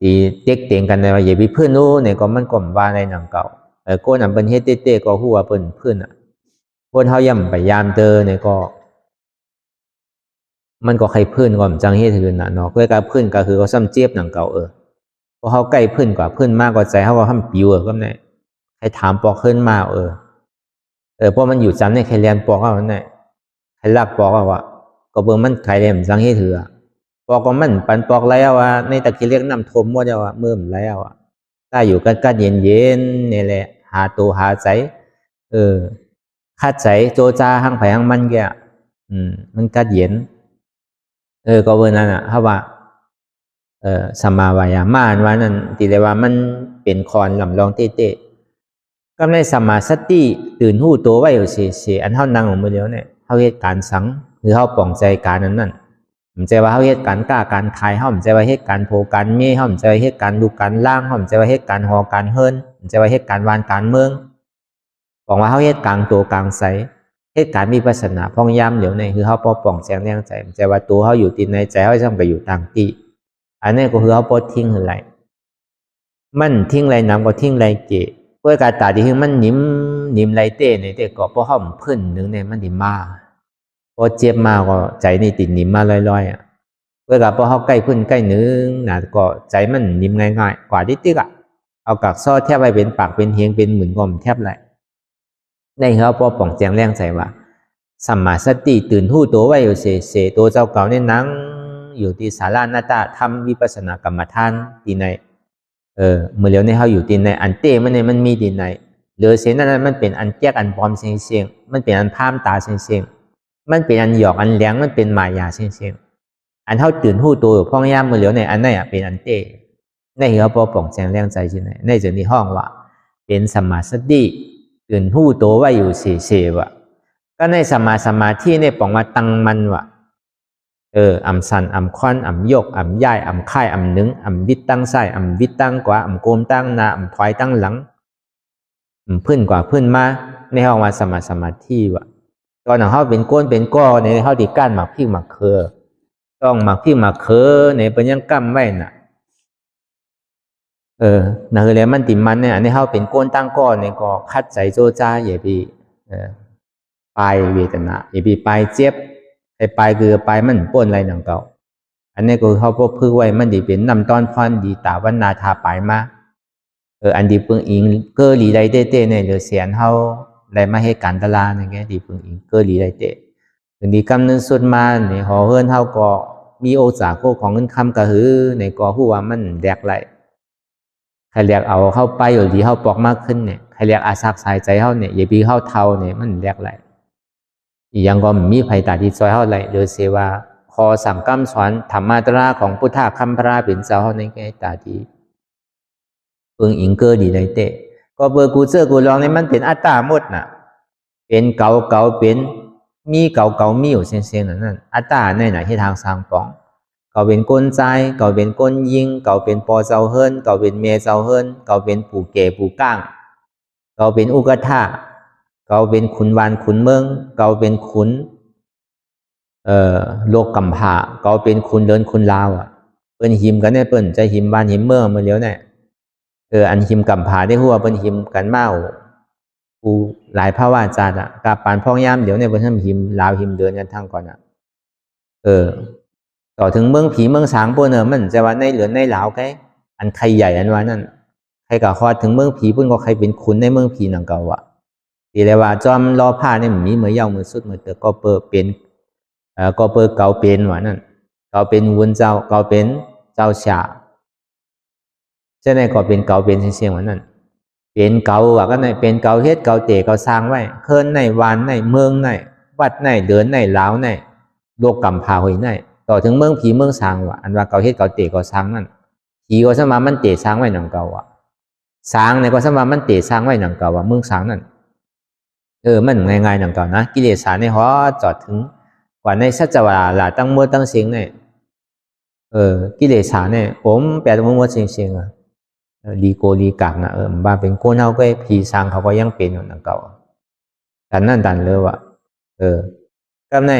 ตีเต็กเตียงกันเลยว่าอย่าไปพื้นนู้เนี่ยก็มันก็ว่าในหนังเก่าก็นำเป็นเฮ็ดเต้ก็หัวเปิ้นพื้นอ่ะคนเฮายามไปยามเตอเนี่ยก็มันก็ใครพื้นก็จังเฮ็ดถือน่ะเนาะก็การพื้นก็คือเขาซ้ำเจี๊ยบหนังเก่าเพราะเขาใกล้พื้นกว่าพื้นมากกว่าใจเขาว่าทำปิวก็เนี่ยใครถามปอกขึ้นมาเพราะมันอยู่จำเนี่ยใครเรียนปอกเอาเนี่ยใครลักปอกเอาก็เบิ่งมันใครเรียนจังเฮ็ดถือปอกก็มันปันปอกแล้วในตะกี้เรียกน้ำทมว่าจะเมื่อมแล้วถ้าอยู่กันเย็นนี่แหละหาตัวหาใจคัดใจโจจาหั่งไผหั่งมันแกมันกัดเย็นก็เบิ่งนั่นน่ะเขาว่าสัมมาวายามะว่านั่นที่เรียกว่ามันเป็นคอนลำลองเต้ก็ในสัมมาสติตื่นหู้ตัวไว้อยู่เฉยอันเฮานั่งของมือเดียวเนี่ยเฮาเฮ็ดการสังหรือเฮาป่องใจการนั้นมันใจว่าเฮาเฮ็ดการกล้าการคายเฮามันใจว่าเฮ็ดการโพการเมเฮามันใจว่าเฮ็ดการดูการล่างเฮามันใจว่าเฮ็ดการหอการเฮิรนมันใจว่าเฮ็ดการวานการเมืองบอกว่าเฮาเฮ็ดกลางตัวกลางใสเฮ็ดการมีปัสนาพองยามเดี๋ยวนี้คือเฮาปอป่องแสงแรงใจมันใจว่าตัวเฮาอยู่ที่ในใจเฮาต้องไปอยู่ต่างที่อันนี้ก็คือเฮาบ่ทิ้งอะไรมันทิ้งไรน้ำก็ทิ้งไรเกะเพื่อการตาที่คือมันนิ่มไรเต้ในเต้ก็เพราะห้อมพื้นหนึ่งเนี่ยมันดิ่มมาพอเจ็บมาก็ใจนี่ติดนิ่มมาลอยเพื่อการพอเขาใกล้พื้นใกล้หนึ่งนะก็ใจมันนิ่มง่ายกว่าที่ติ๊กเอากักซ้อแทบไปเป็นปากเป็นเฮียงเป็นหมื่นกลมแทบไรในเขาพอป่องแจงแรงใจว่าสัมมาสติตื่นหู้ตัวไว้อยู่เสตัวเจ้าเก่าเนี่ยนั่งอยู่ที่ศาลาหน้าตาทำวิปัสสนากรรมฐานที่ในเมื่อเลี้ยวในเขาอยู่ที่ในอันเต้มันมีที่ในเหลือเสียนั้นมันเป็นอันแยกอันปลอมเสียงมันเป็นอันพามตาเสียงมันเป็นอันหยอกอันแหลงมันเป็นมายาเสียงอันเท่าตื่นหู้ตัวพ่องย่ามเมื่อเลี้ยวในอันนั้นเป็นอันเต้ในเขาพอป่องแจงแรงใจที่ไหนในจุดนี้ห้องว่าเป็นสัมมาสติตื่นหู้ตัวไว้อยู่เฉยๆว่ะก็ในสัมมาธิในป่องมาตั้งมันว่ะอำสันอำควันอำยกอำย่ายอำค่ายอำนึงอำวิตตั้งไส้อำวิตตั้งกว่าอำโกมตั้งนาอำถอยตั้งหลังพื้นกว่าพื้นมาในห้องว่าสมาธิว่ะตอนนั้นเขาเป็นก้นเป็นก้อในเขาดีก้านหมักพี่หมักเคอต้องหมักพี่หมักเคอในเป็นยังกั้มไว้น่ะนั่นคือแล้วมันติมันเนี่ยอันนี้เขาเป็นก้นตั้งก้อในก็คัดใจโจจ้าอย่าพี่ปลายเวทนาอย่าพี่ปลายเจ็บไอ้ปลายคือปลายมันป้นอะไรหนังเก่าอันนี้ก็เขาพวกพึ่งไว้มันดีเป็นนำตอนพรดีตาวันนาทาปลายมาอันดีปึงอิงเกอหลีไรเต้เนี่ยเหลือเสียนเขาได้มาให้การตลาดอย่างเงี้ยดีปึงอิงเกอหลีไรเต้ถึงดีกำนึงสุดมาเนี่ยหอเฮิรนเขาก็มีโอจากโคของเงินคำกระหือในก็ผู้ว่ามันแดกไหลใครเรียกเอาเข้าไปอยู่ดีเข้าปอกมากขึ้นเนี่ยใครเรียกอาซักสายใจเขาเนี่ยอย่าปีเข้าเทาเนี่ยมันแดกไหลยังก็มีภัยตาที่ซอยเท่าไรหรือเสว่าคอสั่งกำสอนธรรมาตราของพุทธคำพระเป็นเจ้าในแก่ตาที่เปิงอิงเกอดีเลยเตะก็เบอร์กูเจอกูลองนี่มันเป็นอัตตาหมดน่ะเป็นเก่าเป็นมีเก่ามีอยู่เสียงนั่นอัตตาในไหนที่ทางสร้างปองเก่าเป็นก้นใจเก่าเป็นก้นยิงเก่าเป็นปอเจ้าเฮิรนเก่าเป็นเมเจ้าเฮิรนเก่าเป็นปู่เก๋ปู่ก้างเก่าเป็นอุกธาเก่าเป็นขุนวานขุนเมืองเก่าเป็นขุนโลกกำพาเก่าเป็นขุนเดินขุนลาวเปิ้นหิมกันเนี่ยเปิ้นจะหิมบ้านหิมเมืองมาเลี้ยวเนี่ยอันหิมกำพาได้หัวเปิ้นหิมกันเมากูหลายภาวะจัดกาปานพ่องย่ามเดี๋ยวเนี่ยเปิ้นทำหิมลาวหิมเดินกันทางก่อนต่อถึงเมืองผีเมืองสางพวกมันจะว่าในเหลือในลาวไงอันใครใหญ่อันว่านั่นใครกับคอถึงเมืองผีเปิ้นก็ใครเป็นขุนในเมืองผีหนังเก่าทีเรียกว่าจอมรอผ้าเนี่ยมีเหมือนเย้ามือสุดมือเตอก็เปิดเป็นก็เปิดเก่าเป็นว่านั่นเก่าเป็นวุ้นเจ้าเก่าเป็นเจ้าชาเช่นนั้นก็เป็นเก่าเป็นเสียงว่านั่นเป็นเก่าว่าก็ในเป็นเก่าเฮ็ดเก่าเตะเก่าสร้างไว้เคินในวานในเมืองในวัดในเดินในลาวในโลกกำพาหอยใน ต่อถึงเมืองผีเมืองสางว่ะอันว่าเก่าเฮ็ดเก่าเตะเก่าสางนั่นผีก็สมามันเตะสางไว้หนังเก่าว่ะสางเนี่ยก็สมามันเตะสางไว้หนังเก่าว่ะเมืองสางนั่นมันง่ายๆหนังเก่านะกิเลสาในหอจอดถึงกว่าในสัจวาลาตั้งมัวตั้งเสียงเนี่ยกิเลสาเนี่ยผมแปลมัวเสียงอ่ะลีโกลีกักนะบางเป็นโกนเอาก็ผีสางเขาก็ยังเป็นอยู่หนังเก่าแต่นั่นดันเลยว่ะก็ใน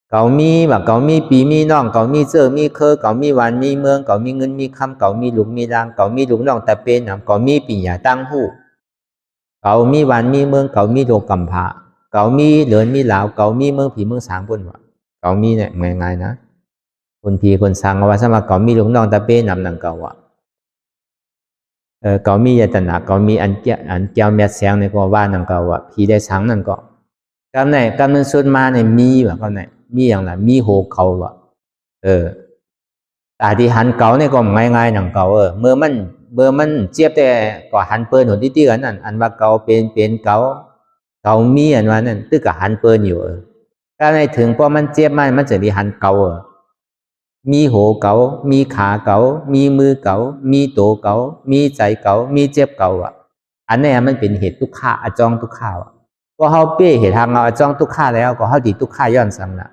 เก่ามีแบบเก่ามีปีมีน้องเก่ามีเสื้อมีเคอเก่ามีวันมีเมืองเก่ามีเงินมีคำเก่ามีหลุมมีรางเก่ามีหลุมน้องแต่เป็นเก่ามีปีหยาตั้งหูเก่ามีวันมีเมืองเก่ามีโลกำพาเก่ามีเหลือนมีเหลาเก่ามีเมืองผีเมืองสางบนว่ะเก่ามีเนี่ยง่ายๆนะคนผีคนสางเอาว่าสมาเก่ามีหลุมน้องแต่เป็นหนังเก่าว่ะเก่ามียตนาเก่ามีอันเกี่ยวเมียแสงในก็ว่าหนังเก่าว่ะผีได้สางนั่นก็กำเนิดสุดมาในมีว่ะก็ไหนมีอย่างไรมีโหเขาว่ะแต่ที่หันเก่าเนี่ยก็ง่ายๆหนังเก่าเมื่อมันเจี๊ยบแต่ก็หันเปิลหัวที่กันนั่นอันว่าเก่าเป็นเก่ามีอันว่านั่นตึกกับหันเปิลอยู่ถ้าในถึงพอมันเจี๊ยบมันจะได้หันเก่ามีโหเก่ามีขาเก่ามีมือเก่ามีโตเก่ามีใจเก่ามีเจ็บเก่าอันนี้มันเป็นเหตุทุกข์อจองทุกข์พอเขาเป้เหตุทางเอาอจองทุกข์แล้วก็เขาดีทุกข์ย้อนซ้ำละ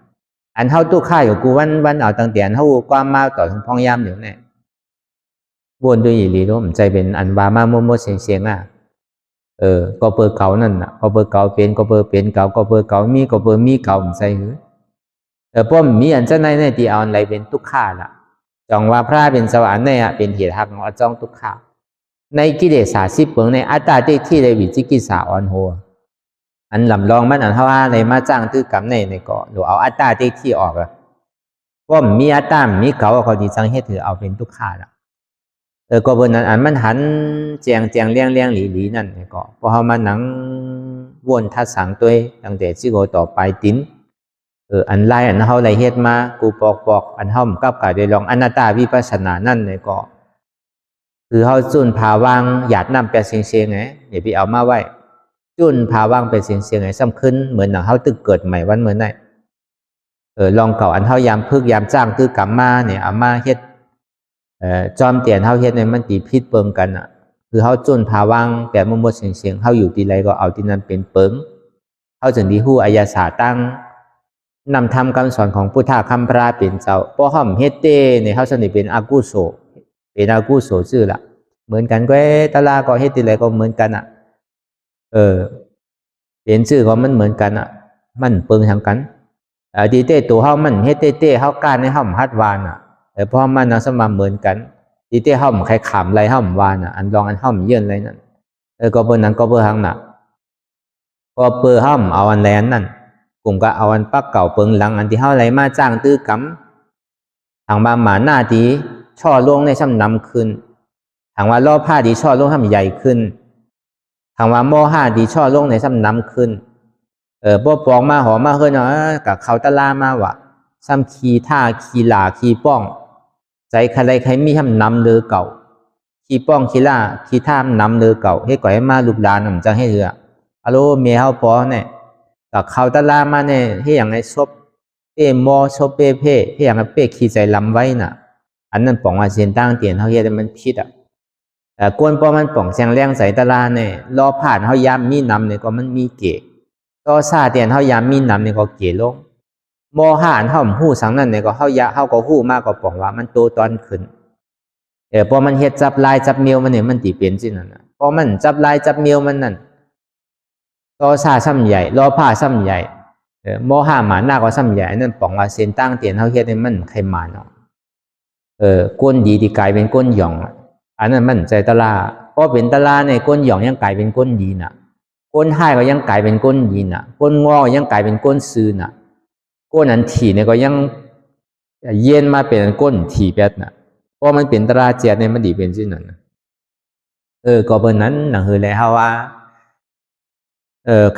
อันเท่าตู้ข้าอยู่กูวันเอาตั้งแต่เท่าความมาต่อถึงพ้องย่ำอยู่เนี่ยวนด้วยอีหลีรู้ผมใจเป็นอันวามาโมเสียงก็เปิดเก่านั่นน่ะก็เปิดเก่าเป็นก็เปิดเป็นเก่าก็เปิดเก่ามีก็เปิดมีเก่าผมใจหือป้อมมีอันเจ้าในเนี่ยที่เอาอะไรเป็นทุกข้าละจองว่าพระเป็นสวรรค์เนี่ยเป็นเหตุหักของจองทุกข้าในกิเลส10เปิงในอัตตาที่ในวิจิกิจสาอ่อนโหอันลำลองมันอันเท่าว่าในมาจ้างตื้อกำในเกาะหรือเอาอัตตาที่ออกว่ามีอัตตามีเก่าเขาดีจังให้ถือเอาเป็นทุกขาละก็บนนั้นอันมันหันแจงเลี้ยงหลีนั่นเกาะพอเขามาหนังวนทัดสังตัวตั้งแต่ชิโกต่อไปติ้นอันไล่อันเขาไล่เฮ็ดมากูปอกอันเขามกับกายได้ลองอนัตตาวิปัสสนานั่นเกาะคือเขาจุนภาวางหยาดน้ำแปดเสียงไงอย่าไปเอามาไว้จุนภาวางเป็นเสียงไงซ้ำขึ้นเหมือนหนังเขาตึกเกิดใหม่วันเหมือนไหนลองเก่าอันเท่ายามพึกยามจ้างตื้อกำมาเนี่ยอามาเฮ็ดจอมเตียนเท่าเฮ็ดในมันตีพิษเปิงกันคือเขาจุนภาวางแต่มมดเสียงเขาอยู่ที่ไรก็เอาที่นั้นเป็นเปิงเขาจึงดีหู้อายาสาตั้งนำทำคำสอนของพุทธคำพระเป็นเจ้าป้อห้อมเฮ็ดเต้ในเขาสนิทเป็นอากุโสชื่อละเหมือนกันก็ตะลาก็เฮ็ดที่ไรก็เหมือนกันเปลี่ยนชื่อของมันเหมือนกันมันเปิงทางกันดีเต้ตัวเขามันเฮ็ดเต้เขาการในเขาฮัดวานแต่พอมันสมาเหมือนกันดีเต้เขาใครขำไรเขาวานอันลองอันเขาเยื่นไรนั่นก็เปิดนั้นก็เปิดทางหนักก็เปิดเขาเอาอันแลนนั่นกลุ่มก็เอาอันปักเก่าเปิงหลังอันที่เขาไรมาจ้างตื้อกำทางบางหมาหน้าดีช่อลงในช่ำนำขึ้นทางว่าล่อผ้าดีช่อลงทำใหญ่ขึ้นทางว่าโมห้าดีช่อลงในซ้ำน้ำขึ้นบ่ปองมาหอมาเฮือนกับเขาตะลามาวะซ้ำขีท่าขีหลาขีป้องใจใครมีทำน้ำเลือเก่าขีป้องขีล่าขีท่ามน้ำเลือเก่าให้ก่อยมาลูกหลานนำจังให้เรืออโลเมียเขาพอเนี่ยกับเขาตะลามาเนี่ยให้อย่างไรซบเป้มอซบเป้เพ่ให้อย่างไรเป้ขีใจลำไว้น่ะอันนั้นป่องว่าเสียนตั้งเตียนเขาเฮ็ดมันผิดกวนพอมันป่องแสงแรงใส่ตะลาเนี่ยรอผ่านเขายามมีนำเนี่ยก็มันมีเก๋ต่อซาเตียนเขายามมีนำเนี่ยก็เก๋ลงโมหานเขาหู้สังนั่นเนี่ยก็เขายะเขาก็หู้มากกว่าป่องว่ามันโตตอนขึ้นพอมันเฮ็ดจับลายจับเมียวมันเนี่ยมันตีเปลี่ยนสินั่นพอมันจับลายจับเมียวมันนั่นต่อซาซ้ำใหญ่รอผ่าซ้ำใหญ่โมหาหมาหน้าก็ซ้ำใหญ่นั่นป่องว่าเส้นตั้งเตียนเขาเฮ็ดเนี่ยมันใครมาเนาะก้นดีที่กลายเป็นก้นหย่องอันนั้นมันใจตะลาเพราะเป็นตะลาในก้นหย่องยังกลายเป็นก้นดีน่ะก้นให้ก็ยังกลายเป็นก้นดีน่ะก้นงอยังกลายเป็นก้นซื่อน่ะก้นอันถี่เนี่ยก็ยังเย็นมาเป็นก้นถี่แปดน่ะเพราะมันเป็นตะลาเจียดเนี่ยมันดีเป็นสิ่งนั้นก็เบอร์นั้นหนังเฮเลยเฮาว่า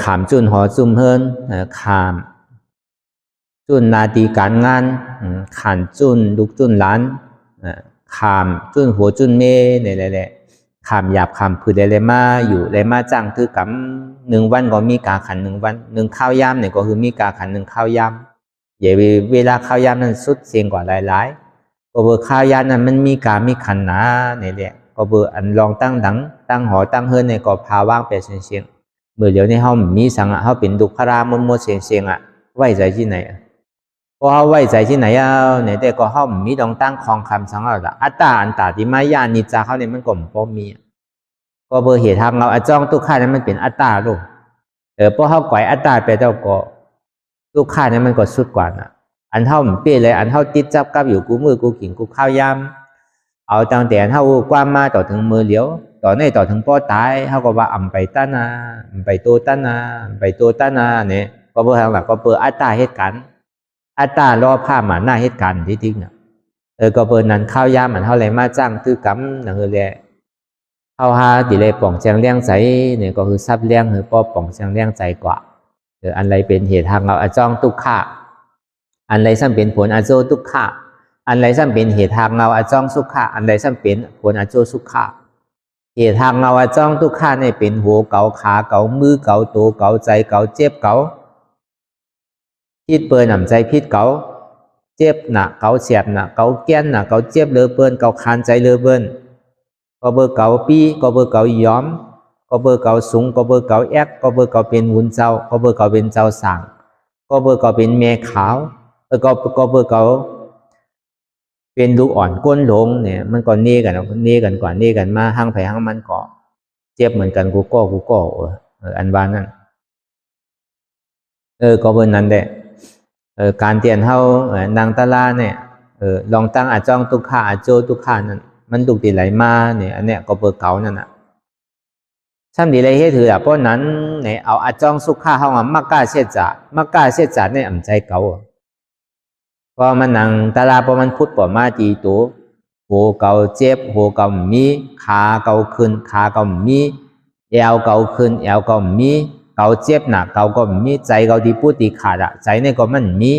ขามจุนหอจุ่มเฮินขามจุนนาตีการงานขันจุนลูกจุนล้านขามจุนหัวจุนเมเนี่ยแหละขามหยาบขามผืดอะไรมาอยู่อะไรมาจ้างคือกำ1 วันก็มีกาขัน1 วัน1 ข้าวยามเนี่ยก็คือมีกาขัน1 ข้าวยาม อย่าเวลาข้าวยามนั้นสุดเสียงกว่าหลายๆก็เบอข้าวยามนั้นมันมีการมีขันหนาเนี่ยแหละก็เบออันลองตั้งดังตั้งหอตั้งเฮือนเนี่ยก็พาว่างไปเสียงเมื่อเดี๋ยวนี้เฮามีสังอ่ะเฮาเป็นดุขรามดเสียงอ่ะไว้ใจที่ไหนพอเฮาไว้ใจที่ไหนเนี่ยแต่ก็เฮามีต้องตั้งคองคำสังอ่ะอัตตาอันตาที่มายานิจาเขาเนี่ยมันก็บ่มีก็เบอเหตุทางเราจ้องทุกข้านั้นมันเป็นอัตตาลูกพอเฮาก่อยอัตตาไปแล้วก็ทุกข้านั้นมันก็สุดกว่าน่ะอันเฮาเปี้ยเลยอันเฮาติดจับกับอยู่กูมือกูกินกูข้าวยามเอาตั้งแต่เฮากว้ามมาต่อถึงมือเหลียวต่อในต่อถึงป้อตายเฮาก็ว่าอำไปต้านาไปโตต้านาไปโตต้านาเนี่ยก็เบอทางหลักก็เปิดอัตตาเหตุการณ์อัตตารอผ้าหมาหน้าเหตุการณ์ที่จริงน่ะก็เปิดนั้นข้าวยามมันเฮาเลยมาจ้างตื้อกำนั่นคือแหละเฮาหาดิเลยป่องแจงเลี้ยงใจเนี่ยก็คือซับเลี้ยงคือป้อป่องแจงเลี้ยงใจกว่าอันไรเป็นเหตุทางเราจ้องทุกข้าอันไรซ้ำเป็นผลอโจทุกข้าอันไรซ้ำเป็นเหตุทางเราจ้องสุขะอันไรซ้ำเป็นผลอโจสุขะเหตุทางเราจ้องทุกข้าเนี่ยเป็นหัวเกาขาเกามือเกาตัวเกาใจเกาเจ็บเกาพิษเปิลหนำใจพิษเกาเจ็บหนักเกาเสียบหนักเกาแก้นหนักเกาเจ็บเลือเปิ้นเกาคานใจเลือเปิ้นก็เบอร์เกาปีก็เบอร์เกาย้อมก็เบอร์เกาสูงก็เบอร์เกาแอกก็เบอร์เกาเป็นวุ้นเจ้าก็เบอร์เกาเป็นเจ้าสั่งก็เบอร์เกาเป็นแม่ขาวก็เบอร์เกาเป็นลูกอ่อนก้นหลงเนี่ยมันก็เน่กันกว่าเน่กันมาห้างไผ่ห้างมันก็เจ็บเหมือนกันกูก็อันวานั่นก็เบอร์นั้นแหละการเตียนเฮานางตะลาเนี่ยลองตั้งอาจ้องทุกข้าอาโจทุกข้านั่นมันดุตีไหลมาเนี่ยอันเนี้ยก็เบอร์เก่านั่นน่ะช่ำดีเลยเฮ็ดถือเพราะนั้นเนี่ยเอาอาจ้องสุขข้าเฮามักกล้าเสียจ่าเนี่ยอ่ำใจเก่าพอมันนั่งตาลาพอมันพุทธปอมาตีตัวหัวเก่าเจ็บหัวเก่ามีขาเก่าขึ้นขาเก่ามีเอวเก่าขึ้นเอวเก่ามีเก่าเจ็บหนักเก่าก็มีใจเก่าที่พูดตีขาดอะใจเนี่ยก็มันมี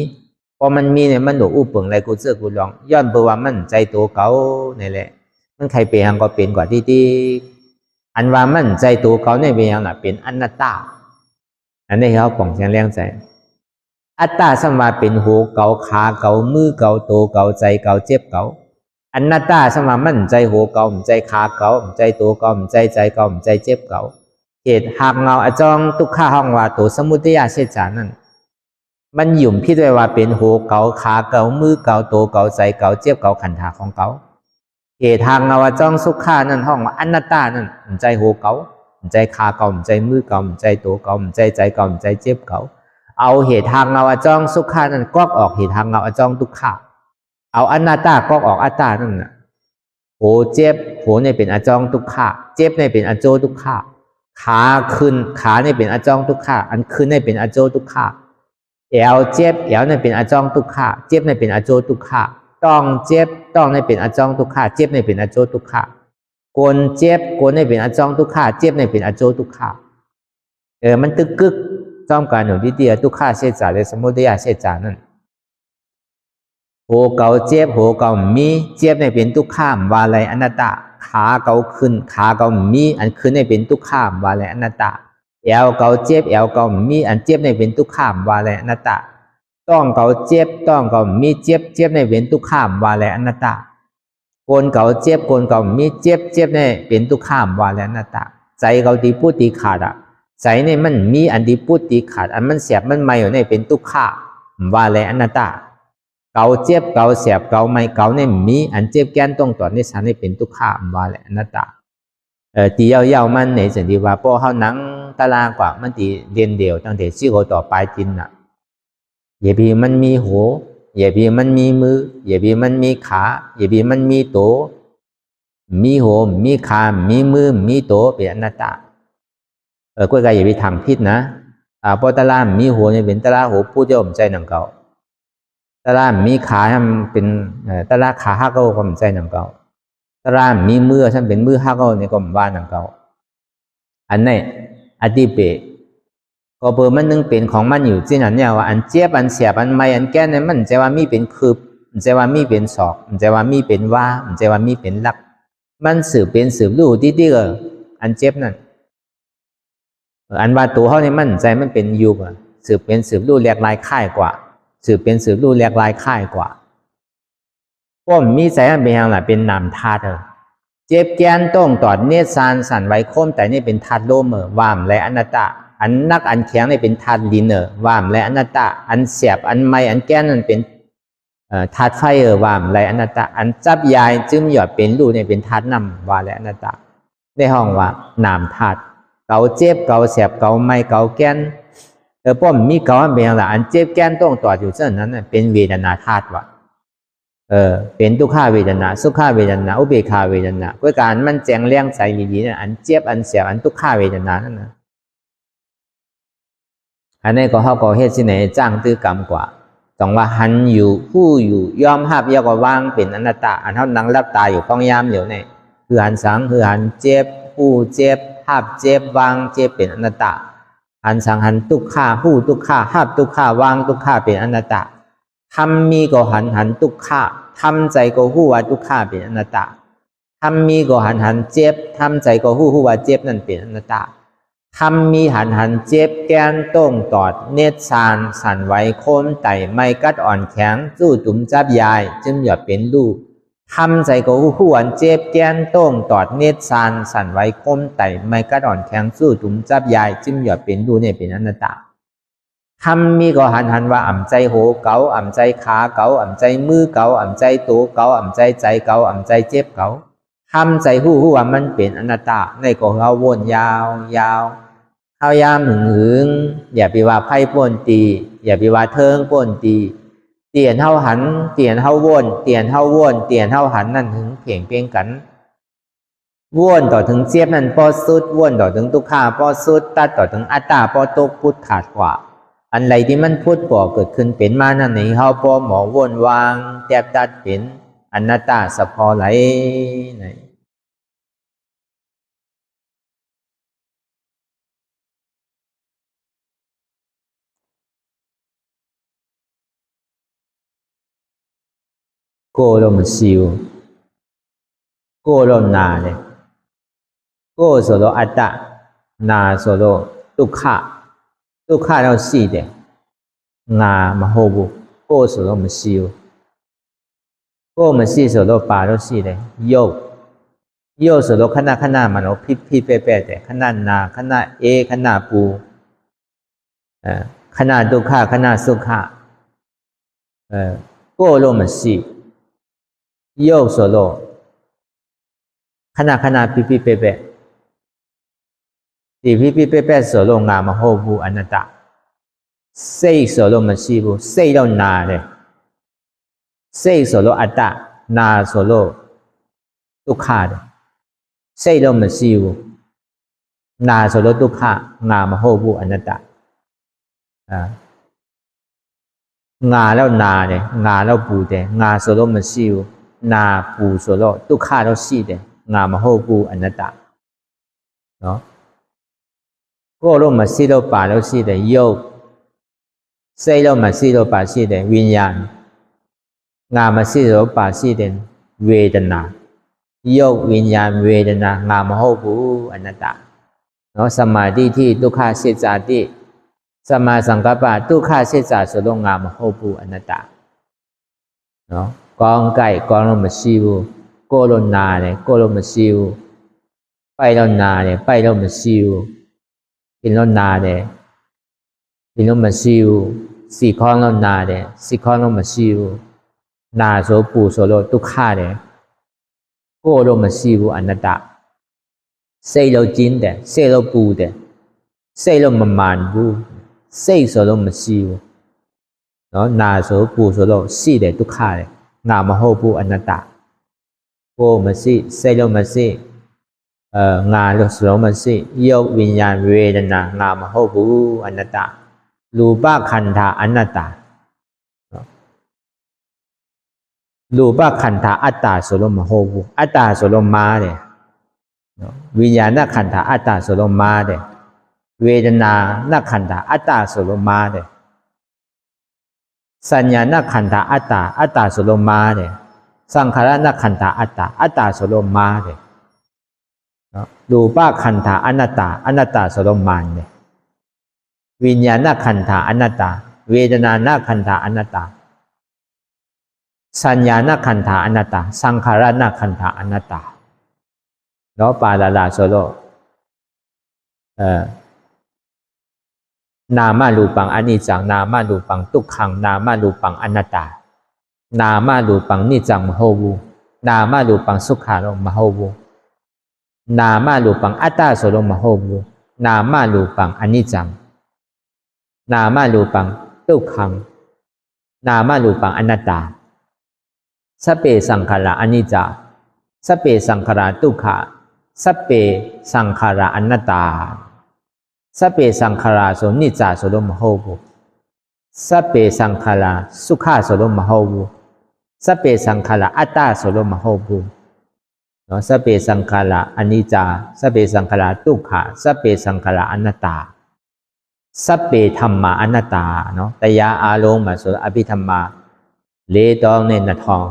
พอมันมีเนี่ยมันดูอู้เปิงอะไรกูเชื่อกูลองย้อนเปว่ามันใจตัวเก่านี่แหละมันใครเป็นยังก็เป็นกว่าที่อันว่ามันใจตัวเก่าเนี่ยเป็นยังน่ะเป็นอนัตตาอันนี้เขาป่องแจงเลี้ยงใจอัตตาสัมมาเป็นหัวเก่าขาเก่ามือเก่าตัวเก่าใจเก่าเจ็บเก่าอนัตตาสัมมามันใจหัวเก่าใจขาเก่าใจตัวเก่าใจเก่าใจเจ็บเก่าเหตุหากเงาอจองทุกข้าห้องว่าตัวสมุทัยเสจานั่นมันหยุ่มพี่ด้วยว่าเป็นหัวเก่าขาเก่ามือเก่าตัวเก่าใจเก่าเจ็บเก่าขันธาของเก่าเหตุทางเงาอจองสุขข้านั่นห้องว่าอนัตตานั่นใจหัวเก่าใจขาเก่าใจมือเก่าใจตัวเก่าใจเก่าใจเจ็บเก่าเอาเหตุทางเงาอจ้องสุขานั่นก็ออกเหตุทางเงาอจ้องทุกขาเอาอนัตตาก็ออกอัตตานั่นน่ะโหเจ็บโหเนี่ยเป็นอจ้องทุกขาเจ็บเนี่ยเป็นอโจทุกขาขาขึ้นขาเนี่ยเป็นอจ้องทุกขาอันขึ้นเนี่ยเป็นอโจทุกขาเอวเจ็บเอวเนี่ยเป็นอจ้องทุกขาเจ็บเนี่ยเป็นอโจทุกขาต้องเจ็บต้องเนี่ยเป็นอจ้องทุกขาเจ็บเนี่ยเป็นอโจทุกขาโกนเจ็บโกนเนี่ยเป็นอจ้องทุกขาเจ็บเนี่ยเป็นอโจทุกขามันตึกกึกจ้อมการหนุนที่เดียทุกข้าเสียจ่าเลยสมุทัยเสียจ่านั่นหัวเก่าเจ็บหัวเก่ามีเจ็บในเป็นทุกข้ามวาไลอนัตตาขาเก่าขึ้นขาเก่ามีอันขึ้นในเป็นทุกข้ามวาไลอนัตตาเอวเก่าเจ็บเอวเก่ามีอันเจ็บในเป็นทุกข้ามวาไลอนัตตาต้องเก่าเจ็บต้องเก่ามีเจ็บในเป็นทุกข้ามวาไลอนัตตาโกนเก่าเจ็บโกนเก่ามีเจ็บในเป็นทุกข้ามวาไลอนัตตาใจเก่าตีพูดตีขาดอะใจเนี่ยมันมีอันที่พูดตีขาดอันมันเสียบมันไม่อยู่ในเป็นทุกข้าว่าเลยอนัตตาเกาเจ็บเกาเสียบเกาไม่เกาเนี่ยมีอันเจ็บแก้นต้องต่อในสารนี่เป็นทุกข้าว่าเลยอนัตตาตียาวมันในสิ่งที่ว่าพอเขานั่งตารางกว่ามันตีเรียนเดียวตั้งแต่ชี้หัวต่อปลายจินน่ะอย่าพีมันมีหัวอย่าพีมันมีมืออย่าพีมันมีขาอย่าพีมันมีตัวมีหัวมีขามีมือมีตัวเป็นอนัตตาก็อย่าไปทางพิษนะพอตะลามมีหัวเนี่ยเป็นตะลาหัวพูดเจ้าผมใจหนังเก่าตะลามมีขาทำเป็นตะลาขาห้าเก้าก็ผมใจหนังเก่าตะลามมีมือฉันเป็นมือห้าเก้าเนี่ยก็ผมว่าหนังเก่าอันนี้อดีเปก็เบอร์มันนึงเป็นของมันอยู่ที่นั่นเนี่ยว่าอันเจี๊ยบอันเสียบอันไม่อันแก้เนี่ยมันจะว่ามีเป็นคืบมันจะว่ามีเป็นศอกมันจะว่ามีเป็นว่ามันจะว่ามีเป็นลักมันสืบเป็นสืบรู้ที่อันเจี๊ยบนั่นอันว่าตัวเขาเนี่ยมั่นใจมันเป็นยูบสืบเป็นสืบรู้เรียกลายค่ายกว่า สืบเป็นสืบรู้แหลกลายค่ายกว่าป้อมมีใจอันเป็นอย่างไรเป็นนามธาตุเจ็บแกนต้องตอดเนซานสั่นไว้โคมแต่นี่เป็นธาตุโลมวามและอนัตตาอันนักอันแข็งนี่เป็นธาตุดินวามและอนัตตาอันเสียบอันไม่อันแก้นนั่นเป็นธาตุไฟวามและอนัตตาอันจับยายจึงหยอดเป็นรูนี่เป็นธาตุน้ำวาและอนัตตาในห้องว่านามธาตุเกาเจ็บเกาเสียบเกาไม่เกาแก้นป้อมมีเกาอันเป็นอย่างไรอันเจ็บแก้นต้องตอดอยู่เช่นนั้นเป็นเวทนาธาตุว่ะเป็นทุกขเวทนาสุขเวทนาอุเบกขาเวทนาด้วยการมันแจงเลี้ยงใจดีๆอันเจ็บอันเสียบอันทุกขเวทนานั่นนะอันนี้ก็เขาก็เฮ็ดสิไหนจ้างตื้อกรรมกว่าต้องว่าหันอยู่ผู้อยู่ยอมหับยากว่าวางเป็นอนัตตาอันเท่านังรับตาอยู่ข้องยามเหลียวเนี่ยคือหันสังคือหันเจ็บผู้เจ็บหับเจ็บวางเจ็บเป็นอนัตตาหันสังหันทุกขาผู้ทุกขาหับทุกขาวางทุกขาเป็นอนัตตาทำมีก็หันทุกขาทำใจก็หู้ว่าทุกขาเป็นอนัตตาทำมีก็หันเจ็บทำใจก็หู้ว่าเจ็บนั่นเป็นอนัตตาทำมีหันเจ็บแกนต้งตอดเนตรสานสั่นไหวโค้มไต่ไม่กัดอ่อนแข็งสู้ตุ่มจับยายจึงหยอดเป็นลูกทำใจก็หู้ว่าเจ็บแกนต้งตอดเนตรสานสั่นไหวโค้มไต่ไม่กัดอ่อนแข็งสู้ตุ่มจับยายจึงหยอดเป็นลูกเนี่ยเป็นอนัตตาทำมีก็หันว่าอ่ำใจโหเกาอ่ำใจขาเกาอ่ำใจมือเกาอ่ำใจตัวเกาอ่ำใจใจเกาอ่ำใจเจ็บเกาทำใจหู้ว่ามันเป็นอนัตตาในก็เขาวนยาวเข้ายามหึงอย่าไปว่าไพ่ป่นตีอย่าไปว่าเทิงป่นตีเตียนเท่าหันเตียนเท่าวนเตียนเท่าวนเตียนเท่าหันนั่นถึงเพียงเพียงกันวนต่อถึงเจ็บนั่นพอสุดวนต่อถึงทุกขาพอสุดตัดต่อถึงอัตตาพอตกพุทธขาดกว่าอันไรที่มันพูดปอเกิดขึ้นเป็นมานั่นนี่เขาพอหมอวนวางแทบตัดเป็นอนัตตาสะพอไหลไหนကိုလို့မရှိဘူးကိုလို့နာတယ်ကိုဆိုတော့အတ္တနာဆိုတော့ဒုက္ခတော့ရှိတယ်ငါမဟုတ်ဘူးကိုဆိုတော့မရှိဘူးကိုမရှိဆိုတော့ပါတော့ရှိတယ်ရုပ်ဆိုတော့ခဏမှတော့ဖိပဲတယ်ခဏနာခဏအေးခဏပူခဏဒုက္ခခဏสุขကိုလို့မရှိရုပ်ဆိုတော့ခဏဖိပဲဒီဖိပဲဆိုတော့ငါမဟုတ်ဘူးအနတ္တစိတ်ဆိုတော့မရှိဘူးစိတ်တော့နာတယ်စိတ်ဆိုတော့အတ္တနာဆိုတော့ဒုက္ခတယ်စိတ်တော့မရှိဘူးနာဆိုတော့ဒုက္ခငါမဟုတ်ဘူးအနတ္တငါတော့နာတယ်ငါတော့ပူတယ်ငါဆိုတော့မရှိဘူးนาปูโซโลทุกข้าเราရှိတယ်ငါမဟုတ်ဘူးအနတ္တနော်ကိုယ်လို့မရှိတော့ပါလို့ရှိတယ်ယုတ်စိတ်လို့မရှိတော့ပါရှိတယ်วิญญาณငါမရှိတော့ပါရှိတယ်ဝေဒနာယုတ်วิญญาณဝေဒนาငါမဟုတ်ဘူးအနตตနော်สมาธิที่ဒုက္ခစိတ်ဇာတိสมาสังกัปปะဒုက္ခစိတ်ဇာဆိုတော့ငါမဟုတ်ဘူးအနตตနော်กองไก่กองเราမရှိဘူးကိုယ်လို့နာတယ်ကိုယ်လို့မရှိဘူးပိုက်လို့နာတယ်ပိုက်လို့မရှိဘူးပြင်းလို့နာတယ်ပြင်းလို့မရှိဘူးစီခေါင်းလို့နာတယ်စီခေါင်းလို့မရှိဘူးနာဆိုပူဆိုလို့ဒုက္ခတယ်ကိုယ်လို့မရှိဘူးအနတ္တစိတ်လို့ကျင်းတယ်စိတ်လို့ပူတယ်စိတ်လို့မမှန်ဘူးစိတ်ဆိုလို့မရှိဘူးနော်နာဆိုပူဆိုလို့ရှိတယ်ဒုက္ခတယ်ငါမဟုတ်ဘူးအနတ္တကိုမရှိစိတ်လို့မရှိငါလို့ဆိုလို့မရှိယုတ်วิญญาณဝေဒနာငါမဟုတ်ဘူးအနတ္တရူပခန္ဓာအနတ္တရူပခန္ဓာအတ္တဆိုလို့မဟုတ်ဘူးအတ္တဆိုလို့မားတယ်ဝိညာဏခန္ဓာအတ္တဆိုလို့မားတယ်ဝေဒနာနခန္ဓာအတ္တဆိုလို့မားတယ်สัญญาณขันธาอัตตาဆိုလို့မားတယ်สังขารนขันธาอัตตาဆိုလို့မားတယ်နော်ရူပခန္ဓာအနတ္တဆိုလို့မားတယ်วิญญาณขันธาอนัตตา เวทนานาขันธาอนัตตาสัญญานาขันธาอนัตตาสังขารนาขันธาอนัตตาเนาะปาลาลาโซโลนามารูปังอนิจจังนามารูปังทุกขังนามารูปังอนัตตานามารูปังนิจจังมโหวูนามารูปังสุขาโลมโหวูนามารูปังอัตตาโสโลมโหวูนามารูปังอนิจจังนามารูปังทุกขังนามารูปังอนัตตาสัพเพสังขาราอนิจจาสัพเพสังขาราทุกขาสัพเพสังขาราอนัตตาสัพเพสังขาราโสนิจจาโสโลมโหวูสัพเพสังขาราสุขาโสโลมโหวูสัพเพสังขาราอัตตาโสโลมโหวูเนาะสัพเพสังขาราอนิจจาสัพเพสังขาราทุกขาสัพเพสังขาราอนัตตาสัพเพธัมมาอนัตตาเนาะတရားအလုံးမှာဆိုအဘိဓမ္မာ၄တောင်းနဲ့2ထောင်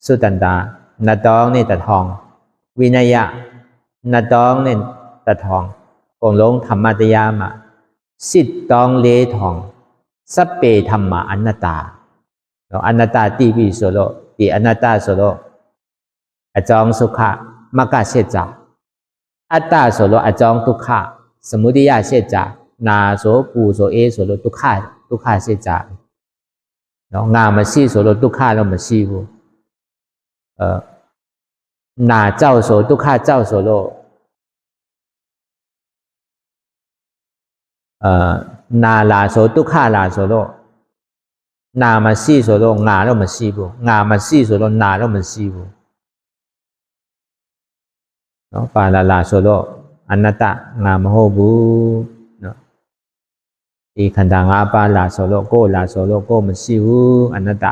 สุตตันตา2တောင်းနဲ့1ထောင်ဝိနယ2တောင်းနဲ့1ထောင်အကုန်လုံးธรรมတရားမှာ10တောင်း4ထောင်สัพเพธัมมาอนัตตาเนาะอนัตตาတိပြီဆိုတော့ဒီအနတ္တဆိုတော့အကြောင်းสุขะมรรคเสจาอัตตาဆိုတော့အကြောင်းဒုက္ခสมุทัยเสจานาโสปูโสเอโสโลทุกขเสจาเนาะงาမရှိဆိုလို့ဒုက္ခတော့မရှိဘူးနာကြောက်ဆိုဒုက္ခကြောက်ဆိုလို့နာလာဆိုဒုက္ခလာဆိုတော့နာမရှိဆိုတော့ငါတော့မရှိဘူးငါမရှိဆိုတော့နာတော့မရှိဘူးเนาะปาลาลาဆိုတော့อนัตตငါမဟုတ်ဘူးเนาะဒီခန္ဓာ၅ပါးလာဆိုတော့ကိုယ်လာဆိုတော့ကိုယ်မရှိဘူးအနတ္တ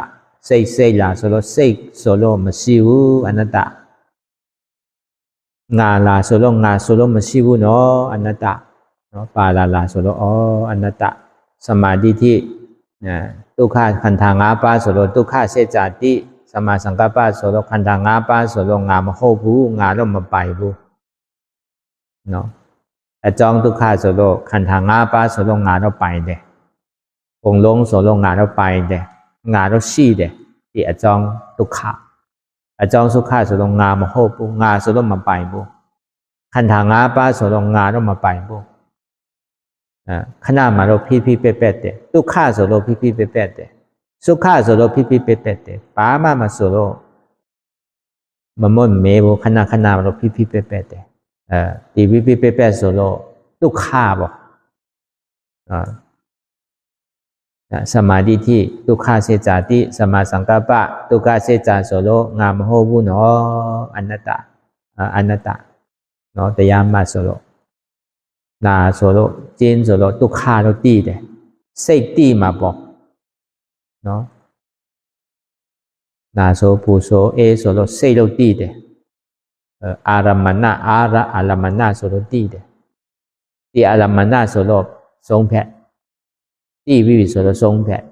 စိတ်လာဆိုတော့စိတ်ဆိုတော့မရှိဘူးအနတ္တငါလာဆိုတော့ငါဆိုတော့မရှိဘူးเนาะอนัตตเนาะปาลาลาဆိုတော့อนัตตสมาธิที่ဒုက္ခခန္ဓာ၅ပါးဆိုတော့ဒုက္ခเสจาတိสมาสังกัปปะဆိုတော့ခန္ဓာ၅ပါးဆိုတော့ငါမဟုတ်ဘူးငါတော့မပိုင်ဘူးเนาะအကြောင်းဒုက္ခဆိုတော့ခန္ဓာ၅ပါးဆိုတော့ငါတော့ပိုင်တယ်ဘုံလုံးဆိုတော့ငါတော့ပိုင်တယ်ငါတော့ရှိတယ်ဒီအကြောင်းဒုက္ခအကြောင်းဒုက္ခဆိုတော့ငါမဟုတ်ဘူးငါဆိုတော့မပိုင်ဘူးခန္ဓာ၅ပါးဆိုတော့ငါတော့မပိုင်ဘူးခဏမှာတော့ဖိဖိပက်ပက်တယ်ဒုက္ခဆိုတော့ဖိဖိပက်ပက်တယ်สุขะဆိုတော့ဖိဖိပက်ပက်တယ်ဘာမှမဆိုတော့မမွတ်မဲဘူးခဏမှာတော့ဖိဖိပက်ပက်တယ်ဒီဖိဖိပက်ပက်ဆိုတော့ဒုက္ခပေါ့สมาธิที่ဒုက္ခเสจาติสมาสังกัปปะဒုက္ခเสจาဆိုတော့ငါမဟုတ်ဘူးเนาะอนัตตเนาะတရားမှဆိုတော့နာဆိုတော့ကျင်းဆိုတော့ဒုက္ခတော့တည်တယ်စိတ်တည်မှာပေါ့เนาะนาโสภูโสเอဆိုတော့စိတ်လို့တည်တယ်အာရမဏအာရမဏဆိုတော့တည်တယ်ဒီအာရမဏဆိုတော့ဆုံးဖြတ်တည်ပြီဆိုတော့ဆုံးဖြတ်